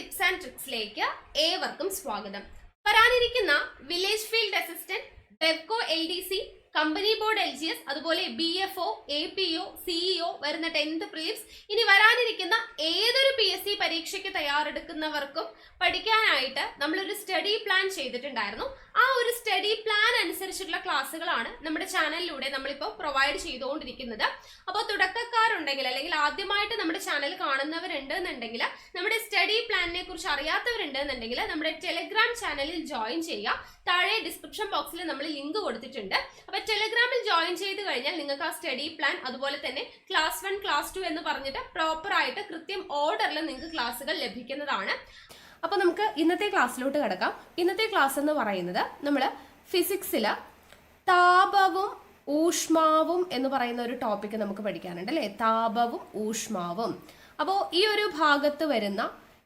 Tips and ട്രിക്സിലേക്ക് ഏവർക്കും സ്വാഗതം. വരാനിരിക്കുന്ന village field assistant, Bevco LDC, company board LGS, അതുപോലെ BFO, APO, CEO വരുന്ന 10th പ്രിലിംസ്, ഇനി വരാനിരിക്കുന്ന ഏതൊരു PSC പരീക്ഷയ്ക്ക് തയ്യാറെടുക്കുന്നവർക്കും പഠിക്കാനായിട്ട് നമ്മളൊരു സ്റ്റഡി പ്ലാൻ ചെയ്തിട്ടുണ്ടായിരുന്നു. ആ ഒരു സ്റ്റഡി പ്ലാൻ അനുസരിച്ചിട്ടുള്ള ക്ലാസ്സുകളാണ് നമ്മുടെ ചാനലിലൂടെ നമ്മളിപ്പോൾ പ്രൊവൈഡ് ചെയ്തുകൊണ്ടിരിക്കുന്നത്. അപ്പോൾ തുടക്കക്കാരുണ്ടെങ്കിൽ അല്ലെങ്കിൽ ആദ്യമായിട്ട് നമ്മുടെ ചാനൽ കാണുന്നവരുണ്ട് എന്നുണ്ടെങ്കിൽ, നമ്മുടെ സ്റ്റഡി പ്ലാനിനെ കുറിച്ച് അറിയാത്തവരുണ്ട് എന്നുണ്ടെങ്കിൽ നമ്മുടെ ടെലിഗ്രാം ചാനലിൽ ജോയിൻ ചെയ്യുക. താഴെ ഡിസ്ക്രിപ്ഷൻ ബോക്സിൽ നമ്മൾ ലിങ്ക് കൊടുത്തിട്ടുണ്ട്. അപ്പോൾ ടെലിഗ്രാമിൽ ജോയിൻ ചെയ്ത് കഴിഞ്ഞാൽ നിങ്ങൾക്ക് ആ സ്റ്റഡി പ്ലാൻ, അതുപോലെ തന്നെ ക്ലാസ് 1, ക്ലാസ് 2 എന്ന് പറഞ്ഞിട്ട് പ്രോപ്പർ ആയിട്ട് കൃത്യം ഓർഡറിൽ നിങ്ങൾക്ക് ക്ലാസ്സുകൾ ലഭിക്കുന്നതാണ്. അപ്പോൾ നമുക്ക് ഇന്നത്തെ ക്ലാസ്സിലോട്ട് കിടക്കാം. ഇന്നത്തെ ക്ലാസ് എന്ന് പറയുന്നത് നമ്മൾ ഫിസിക്സിൽ താപവും ഊഷ്മാവും എന്ന് പറയുന്ന ഒരു ടോപ്പിക്ക് നമുക്ക് പഠിക്കാനുണ്ട് അല്ലേ? താപവും ഊഷ്മാവും. അപ്പോൾ ഈ ഒരു ഭാഗത്ത് വരുന്ന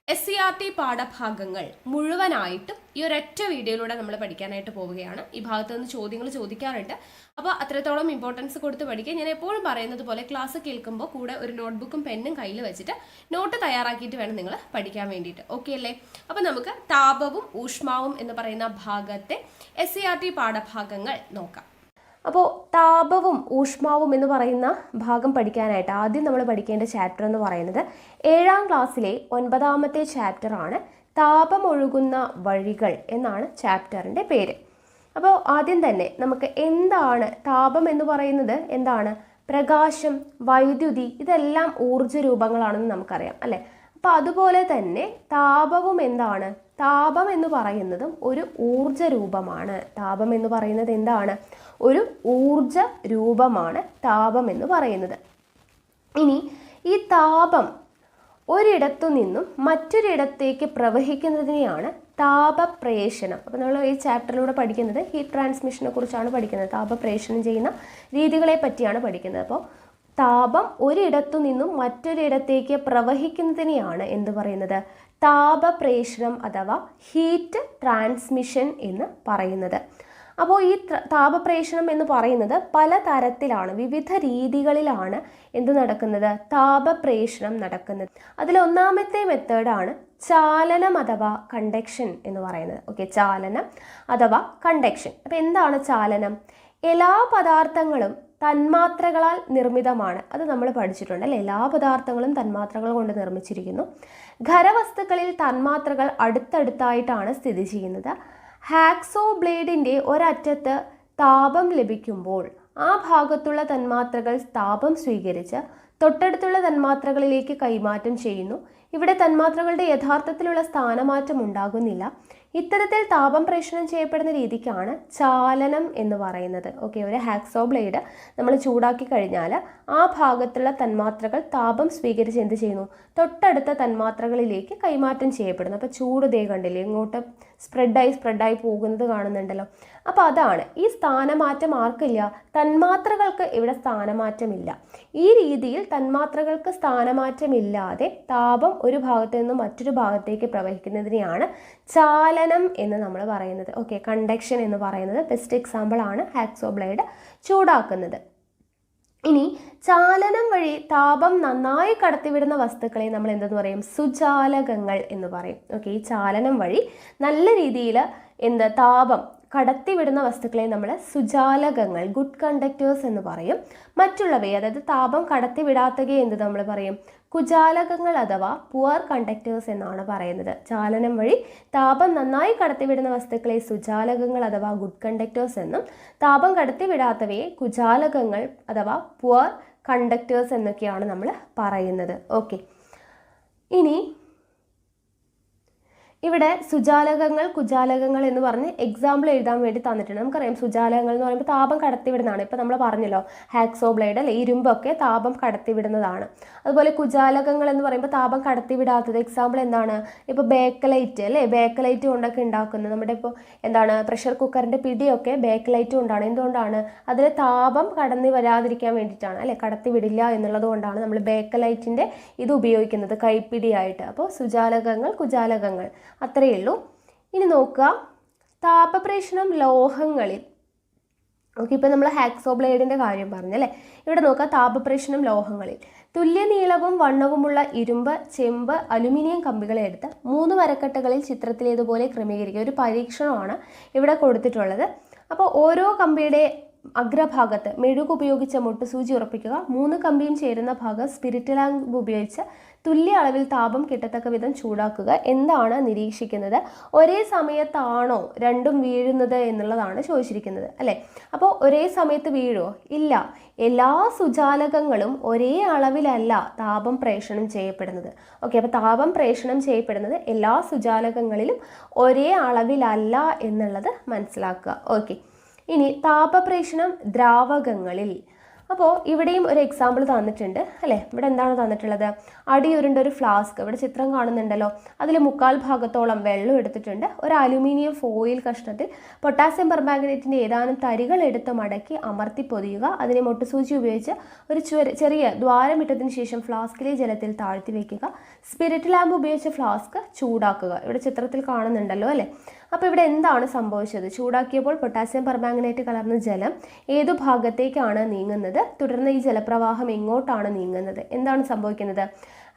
SCERT പാഠഭാഗങ്ങൾ മുഴുവനായിട്ടും ഈ ഒരൊറ്റ വീഡിയോയിലൂടെ നമ്മൾ പഠിക്കാനായിട്ട് പോവുകയാണ്. ഈ ഭാഗത്ത് നിന്ന് ചോദ്യങ്ങൾ ചോദിക്കാറുണ്ട്. അപ്പോൾ അത്രത്തോളം ഇമ്പോർട്ടൻസ് കൊടുത്ത് പഠിക്കുക. ഞാൻ എപ്പോഴും പറയുന്നത് പോലെ ക്ലാസ് കേൾക്കുമ്പോൾ കൂടെ ഒരു നോട്ട്ബുക്കും പെന്നും കയ്യിൽ വെച്ചിട്ട് നോട്ട് തയ്യാറാക്കിയിട്ട് വേണം നിങ്ങൾ പഠിക്കാൻ വേണ്ടിയിട്ട്. ഓക്കെ അല്ലേ? അപ്പോൾ നമുക്ക് താപവും ഊഷ്മാവും എന്ന് പറയുന്ന ഭാഗത്തെ SCERT പാഠഭാഗങ്ങൾ നോക്കാം. അപ്പോൾ താപവും ഊഷ്മാവും എന്ന് പറയുന്ന ഭാഗം പഠിക്കാനായിട്ട് ആദ്യം നമ്മൾ പഠിക്കേണ്ട ചാപ്റ്റർ എന്ന് പറയുന്നത് 7ാം ക്ലാസ്സിലെ 9ാമത്തെ ചാപ്റ്ററാണ്. താപമൊഴുകുന്ന വഴികൾ എന്നാണ് ചാപ്റ്ററിൻ്റെ പേര്. അപ്പോൾ ആദ്യം തന്നെ നമുക്ക് എന്താണ് താപം എന്ന് പറയുന്നത്? എന്താണ്? പ്രകാശം, വൈദ്യുതി, ഇതെല്ലാം ഊർജ്ജ രൂപങ്ങളാണെന്ന് നമുക്കറിയാം അല്ലേ? അപ്പോൾ അതുപോലെ തന്നെ താപവും എന്താണ്? താപം എന്ന് പറയുന്നതും ഒരു ഊർജ രൂപമാണ്. താപം എന്ന് പറയുന്നത് എന്താണ്? ഒരു ഊർജ രൂപമാണ് താപം എന്ന് പറയുന്നത്. ഇനി ഈ താപം ഒരിടത്തു നിന്നും മറ്റൊരിടത്തേക്ക് പ്രവഹിക്കുന്നതിനെയാണ് താപപ്രേഷണം. അപ്പോൾ നമ്മൾ ഈ ചാപ്റ്ററിലൂടെ പഠിക്കുന്നത് ഹീറ്റ് ട്രാൻസ്മിഷനെ കുറിച്ചാണ് പഠിക്കുന്നത്. താപപ്രേഷണം ചെയ്യുന്ന രീതികളെ പറ്റിയാണ് പഠിക്കുന്നത്. അപ്പോൾ താപം ഒരിടത്തു നിന്നും മറ്റൊരിടത്തേക്ക് പ്രവഹിക്കുന്നതിനെയാണ് എന്ത് പറയുന്നത്? താപപ്രേഷണം അഥവാ ഹീറ്റ് ട്രാൻസ്മിഷൻ എന്ന് പറയുന്നത്. അപ്പോൾ ഈ താപപ്രേഷണം എന്ന് പറയുന്നത് പല തരത്തിലാണ്, വിവിധ രീതികളിലാണ് എന്ത് നടക്കുന്നത്? താപപ്രേഷണം നടക്കുന്നത്. അതിലൊന്നാമത്തെ മെത്തേഡാണ് ചാലനം അഥവാ കണ്ടക്ഷൻ എന്ന് പറയുന്നത്. ഓക്കെ, ചാലനം അഥവാ കണ്ടക്ഷൻ. അപ്പോൾ എന്താണ് ചാലനം? എല്ലാ പദാർത്ഥങ്ങളും തന്മാത്രകളാൽ നിർമ്മിതമാണ്. അത് നമ്മൾ പഠിച്ചിട്ടുണ്ട് അല്ലേ? എല്ലാ പദാർത്ഥങ്ങളും തന്മാത്രകൾ കൊണ്ട് നിർമ്മിച്ചിരിക്കുന്നു. ഖരവസ്തുക്കളിൽ തന്മാത്രകൾ അടുത്തടുത്തായിട്ടാണ് സ്ഥിതി ചെയ്യുന്നത്. ഹാക്സോ ബ്ലേഡിൻ്റെ ഒരറ്റത്ത് താപം ലഭിക്കുമ്പോൾ ആ ഭാഗത്തുള്ള തന്മാത്രകൾ താപം സ്വീകരിച്ച് തൊട്ടടുത്തുള്ള തന്മാത്രകളിലേക്ക് കൈമാറ്റം ചെയ്യുന്നു. ഇവിടെ തന്മാത്രകളുടെ യഥാർത്ഥത്തിലുള്ള സ്ഥാനമാറ്റം ഉണ്ടാകുന്നില്ല. ഇത്തരത്തിൽ താപം പ്രേഷണം ചെയ്യപ്പെടുന്ന രീതിക്കാണ് ചാലനം എന്ന് പറയുന്നത്. ഓക്കെ, ഒരു ഹാക്സോ ബ്ലേഡ് നമ്മൾ ചൂടാക്കി കഴിഞ്ഞാൽ ആ ഭാഗത്തുള്ള തന്മാത്രകൾ താപം സ്വീകരിച്ച് എന്ത് ചെയ്യുന്നു? തൊട്ടടുത്ത തന്മാത്രകളിലേക്ക് കൈമാറ്റം ചെയ്യപ്പെടുന്നു. അപ്പോൾ ചൂട് ദേ കണ്ടില്ലേ, ഇങ്ങോട്ട് സ്പ്രെഡായി പോകുന്നത് കാണുന്നുണ്ടല്ലോ. അപ്പോൾ അതാണ് ഈ സ്ഥാനമാറ്റം. ആർക്കില്ല? തന്മാത്രകൾക്ക് ഇവിടെ സ്ഥാനമാറ്റമില്ല. ഈ രീതിയിൽ തന്മാത്രകൾക്ക് സ്ഥാനമാറ്റമില്ലാതെ താപം ഒരു ഭാഗത്ത് നിന്നും മറ്റൊരു ഭാഗത്തേക്ക് പ്രവഹിക്കുന്നതിനെയാണ് ചാലനം എന്ന് നമ്മൾ പറയുന്നത്. ഓക്കെ, കണ്ടക്ഷൻ എന്ന് പറയുന്നത് ബെസ്റ്റ് എക്സാമ്പിൾ ആണ് ഹാക്സോ ബ്ലേഡ് ചൂടാക്കുന്നത്. ഇനി ചാലനം വഴി താപം നന്നായി കടത്തിവിടുന്ന വസ്തുക്കളെ നമ്മൾ എന്തെന്ന് പറയും? സുചാലകങ്ങൾ എന്ന് പറയും. ഓക്കെ, ഈ ചാലനം വഴി നല്ല രീതിയിൽ താപം കടത്തിവിടുന്ന വസ്തുക്കളെ നമ്മൾ സുചാലകങ്ങൾ, ഗുഡ് കണ്ടക്ടേഴ്സ് എന്ന് പറയും. മറ്റുള്ളവയെ, അതായത് താപം കടത്തിവിടാത്തവയെ എന്ത് നമ്മൾ പറയും? കുചാലകങ്ങൾ അഥവാ പുവർ കണ്ടക്ടേഴ്സ് എന്നാണ് പറയുന്നത്. ചാലനം വഴി താപം നന്നായി കടത്തിവിടുന്ന വസ്തുക്കളെ സുചാലകങ്ങൾ അഥവാ ഗുഡ് കണ്ടക്ടേഴ്സ് എന്നും താപം കടത്തിവിടാത്തവയെ കുചാലകങ്ങൾ അഥവാ പുവർ കണ്ടക്ടേഴ്സ് എന്നൊക്കെയാണ് നമ്മൾ പറയുന്നത്. ഓക്കെ, ഇനി ഇവിടെ സുചാലകങ്ങൾ, കുചാലകങ്ങൾ എന്ന് പറഞ്ഞ് എക്സാമ്പിൾ എഴുതാൻ വേണ്ടി തന്നിട്ടുണ്ട്. നമുക്കറിയാം സുചാലകങ്ങൾ എന്ന് പറയുമ്പോൾ താപം കടത്തിവിടുന്നതാണ്. ഇപ്പോൾ നമ്മൾ പറഞ്ഞല്ലോ ഹാക്സോ ബ്ലേഡ് അല്ലെ, ഇരുമ്പൊക്കെ താപം കടത്തിവിടുന്നതാണ്. അതുപോലെ കുചാലകങ്ങൾ എന്ന് പറയുമ്പോൾ താപം കടത്തിവിടാത്തത്. എക്സാമ്പിൾ എന്താണ്? ഇപ്പോൾ ബേക്കലൈറ്റ് അല്ലേ, ബേക്കലൈറ്റ് കൊണ്ടൊക്കെ ഉണ്ടാക്കുന്നത്. നമ്മുടെ ഇപ്പോൾ പ്രഷർ കുക്കറിൻ്റെ പിടിയൊക്കെ ബേക്കലൈറ്റ് കൊണ്ടാണ്. എന്തുകൊണ്ടാണ്? അതിൽ താപം കടന്നു വരാതിരിക്കാൻ വേണ്ടിയിട്ടാണ് അല്ലേ, കടത്തിവിടില്ല എന്നുള്ളത് കൊണ്ടാണ് നമ്മൾ ബേക്കലൈറ്റിൻ്റെ ഇത് ഉപയോഗിക്കുന്നത് കൈപ്പിടിയായിട്ട്. അപ്പോൾ സുചാലകങ്ങൾ, കുചാലകങ്ങൾ അത്രയേ ഉള്ളൂ. ഇനി നോക്കുക, താപപ്രേഷണം ലോഹങ്ങളിൽ ഓക്കെ, ഇപ്പോൾ നമ്മൾ ഹാക്സോ ബ്ലേഡിൻ്റെ കാര്യം പറഞ്ഞല്ലേ. ഇവിടെ നോക്കാം, താപപ്രേഷണം ലോഹങ്ങളിൽ തുല്യ നീളവും വണ്ണവുമുള്ള ഇരുമ്പ്, ചെമ്പ്, അലുമിനിയം കമ്പികളെ എടുത്ത് 3 വരക്കെട്ടുകളിൽ ചിത്രത്തിലേതുപോലെ ക്രമീകരിക്കുക. ഒരു പരീക്ഷണമാണ് ഇവിടെ കൊടുത്തിട്ടുള്ളത്. അപ്പോൾ ഓരോ കമ്പിയുടെ അഗ്രഭാഗത്ത് മെഴുക് ഉപയോഗിച്ച് മുട്ടുസൂചി ഉറപ്പിക്കുക. 3 കമ്പിയും ചേരുന്ന ഭാഗം സ്പിരിറ്റ് ലാമ്പ് ഉപയോഗിച്ച് തുല്യ അളവിൽ താപം കിട്ടത്തക്ക വിധം ചൂടാക്കുക. എന്താണ് നിരീക്ഷിക്കുന്നത്? ഒരേ സമയത്താണോ രണ്ടും വീഴുന്നത് എന്നുള്ളതാണ് ചോദിച്ചിരിക്കുന്നത് അല്ലേ. അപ്പോൾ ഒരേ സമയത്ത് വീഴുമോ? ഇല്ല. എല്ലാ സുജാലകങ്ങളും ഒരേ അളവിലല്ല താപം പ്രേഷണം ചെയ്യപ്പെടുന്നത്. ഓക്കെ, അപ്പോൾ താപം പ്രേഷണം ചെയ്യപ്പെടുന്നത് എല്ലാ സുജാലകങ്ങളിലും ഒരേ അളവിലല്ല എന്നുള്ളത് മനസ്സിലാക്കുക. ഓക്കെ, ഇനി താപപ്രേഷണം ദ്രാവകങ്ങളിൽ. അപ്പോൾ ഇവിടെയും ഒരു എക്സാമ്പിൾ തന്നിട്ടുണ്ട് അല്ലേ. ഇവിടെ എന്താണ് തന്നിട്ടുള്ളത്? അടിയുരുണ്ട ഒരു ഫ്ലാസ്ക്, ഇവിടെ ചിത്രം കാണുന്നുണ്ടല്ലോ. അതിൽ 1/4 ഭാഗത്തോളം വെള്ളം എടുത്തിട്ടുണ്ട്. ഒരു അലുമിനിയം ഫോയിൽ കഷ്ണത്തിൽ പൊട്ടാസ്യം പെർമാംഗനേറ്റിൻ്റെ ഏതാനും തരികൾ എടുത്ത് മടക്കി അമർത്തി പൊതിയുക. അതിനെ മുട്ടുസൂചി ഉപയോഗിച്ച് ഒരു ചെറിയ ദ്വാരമിട്ടതിന് ശേഷം ഫ്ലാസ്കിലെ ജലത്തിൽ താഴ്ത്തി വയ്ക്കുക. സ്പിരിറ്റ് ലാമ്പ് ഉപയോഗിച്ച് ഫ്ലാസ്ക് ചൂടാക്കുക. ഇവിടെ ചിത്രത്തിൽ കാണുന്നുണ്ടല്ലോ അല്ലേ. അപ്പോൾ ഇവിടെ എന്താണ് സംഭവിച്ചത്? ചൂടാക്കിയപ്പോൾ പൊട്ടാസ്യം പെർമാംഗനേറ്റ് കലർന്ന ജലം ഏതു ഭാഗത്തേക്കാണ് നീങ്ങുന്നത്? തുടർന്ന് ഈ ജലപ്രവാഹം എങ്ങോട്ടാണ് നീങ്ങുന്നത്? എന്താണ് സംഭവിക്കുന്നത്?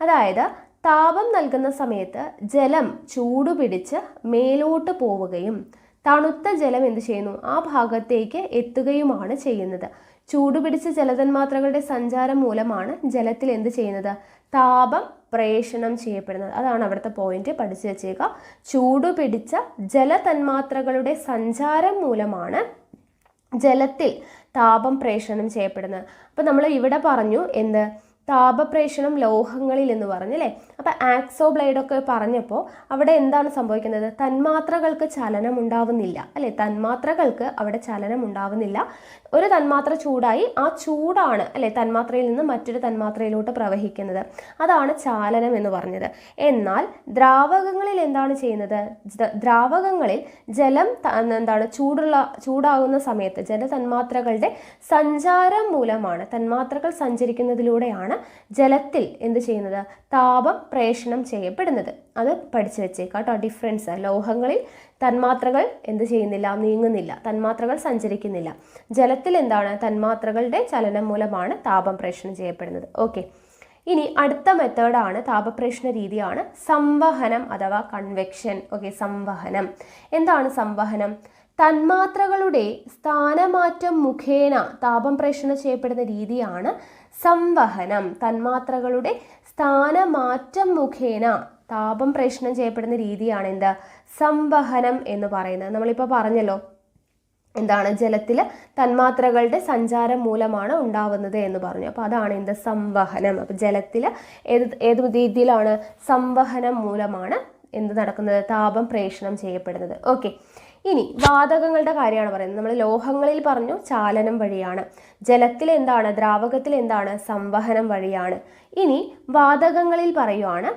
അതായത് താപം നൽകുന്ന സമയത്ത് ജലം ചൂടുപിടിച്ച് മേലോട്ട് പോവുകയും തണുത്ത ജലം എന്ത് ചെയ്യുന്നു? ആ ഭാഗത്തേക്ക് എത്തുകയുമാണ് ചെയ്യുന്നത്. ചൂടുപിടിച്ച ജലതന്മാത്രകളുടെ സഞ്ചാരം മൂലമാണ് ജലത്തിൽ എന്ത് ചെയ്യുന്നത്? താപം പ്രേഷണം ചെയ്യപ്പെടുന്നത്. അതാണ് അവിടുത്തെ പോയിന്റ്, പഠിച്ചു വെച്ചേക്കുക. ചൂടുപിടിച്ച ജലതന്മാത്രകളുടെ സഞ്ചാരം മൂലമാണ് ജലത്തിൽ താപം പ്രേഷണം ചെയ്യപ്പെടുന്നത്. അപ്പോൾ നമ്മൾ ഇവിടെ പറഞ്ഞു എന്ത്? താപപ്രേഷണം ലോഹങ്ങളിൽ എന്ന് പറഞ്ഞല്ലേ. അപ്പോൾ ആക്സോ ബ്ലേഡൊക്കെ പറഞ്ഞപ്പോൾ അവിടെ എന്താണ് സംഭവിക്കുന്നത്? തന്മാത്രകൾക്ക് ചലനം ഉണ്ടാവുന്നില്ല അല്ലേ. തന്മാത്രകൾക്ക് അവിടെ ചലനം ഉണ്ടാവുന്നില്ല. ഒരു തന്മാത്ര ചൂടായി, ആ ചൂടാണ് അല്ലേ തന്മാത്രയിൽ നിന്ന് മറ്റൊരു തന്മാത്രയിലോട്ട് പ്രവഹിക്കുന്നത്. അതാണ് ചാലനം എന്ന് പറഞ്ഞത്. എന്നാൽ ദ്രാവകങ്ങളിൽ എന്താണ് ചെയ്യുന്നത്? ദ്രാവകങ്ങളിൽ ജലം എന്താണ് ചൂടാകുന്ന സമയത്ത് ജലതന്മാത്രകളുടെ സഞ്ചാരം മൂലമാണ്, തന്മാത്രകൾ സഞ്ചരിക്കുന്നതിലൂടെയാണ് ജലത്തിൽ എന്ത് ചെയ്യുന്നത്? താപം പ്രേഷണം ചെയ്യപ്പെടുന്നത്. അത് പഠിച്ചു വെച്ചേക്കാം കേട്ടോ. ഡിഫറൻസ്, ലോഹങ്ങളിൽ തന്മാത്രകൾ എന്ത് ചെയ്യുന്നില്ല? നീങ്ങുന്നില്ല, തന്മാത്രകൾ സഞ്ചരിക്കുന്നില്ല. ജലത്തിൽ എന്താണ്? തന്മാത്രകളുടെ ചലനം മൂലമാണ് താപം പ്രേഷണം ചെയ്യപ്പെടുന്നത്. ഓക്കെ, ഇനി അടുത്ത മെത്തേഡാണ്, താപപ്രേഷണ രീതിയാണ് സംവഹനം അഥവാ കൺവെക്ഷൻ. ഓക്കെ, സംവഹനം. എന്താണ് സംവഹനം? തന്മാത്രകളുടെ സ്ഥാനമാറ്റം മുഖേന താപം പ്രേഷണം ചെയ്യപ്പെടുന്ന രീതിയാണ് സംവഹനം. തന്മാത്രകളുടെ സ്ഥാനമാറ്റം മുഖേന താപം പ്രേഷണം ചെയ്യപ്പെടുന്ന രീതിയാണ് എന്ത്? സംവഹനം എന്ന് പറയുന്നത്. നമ്മളിപ്പോൾ പറഞ്ഞല്ലോ എന്താണ്? ജലത്തിൽ തന്മാത്രകളുടെ സഞ്ചാരം മൂലമാണ് ഉണ്ടാവുന്നത് എന്ന് പറഞ്ഞു. അപ്പോൾ അതാണ് എന്ത്? സംവഹനം. അപ്പോൾ ജലത്തിൽ ഏത് രീതിയിലാണ്? സംവഹനം മൂലമാണ് എന്ത് നടക്കുന്നത്? താപം പ്രേഷണം ചെയ്യപ്പെടുന്നത്. ഓക്കെ, ഇനി വാതകങ്ങളുടെ കാര്യമാണ് പറയുന്നത്. നമ്മൾ ലോഹങ്ങളിൽ പറഞ്ഞു ചാലനം വഴിയാണ്, ജലത്തിൽ എന്താണ്? ദ്രാവകത്തിൽ എന്താണ്? സംവഹനം വഴിയാണ്. ഇനി വാതകങ്ങളിൽ പറയുവാണ്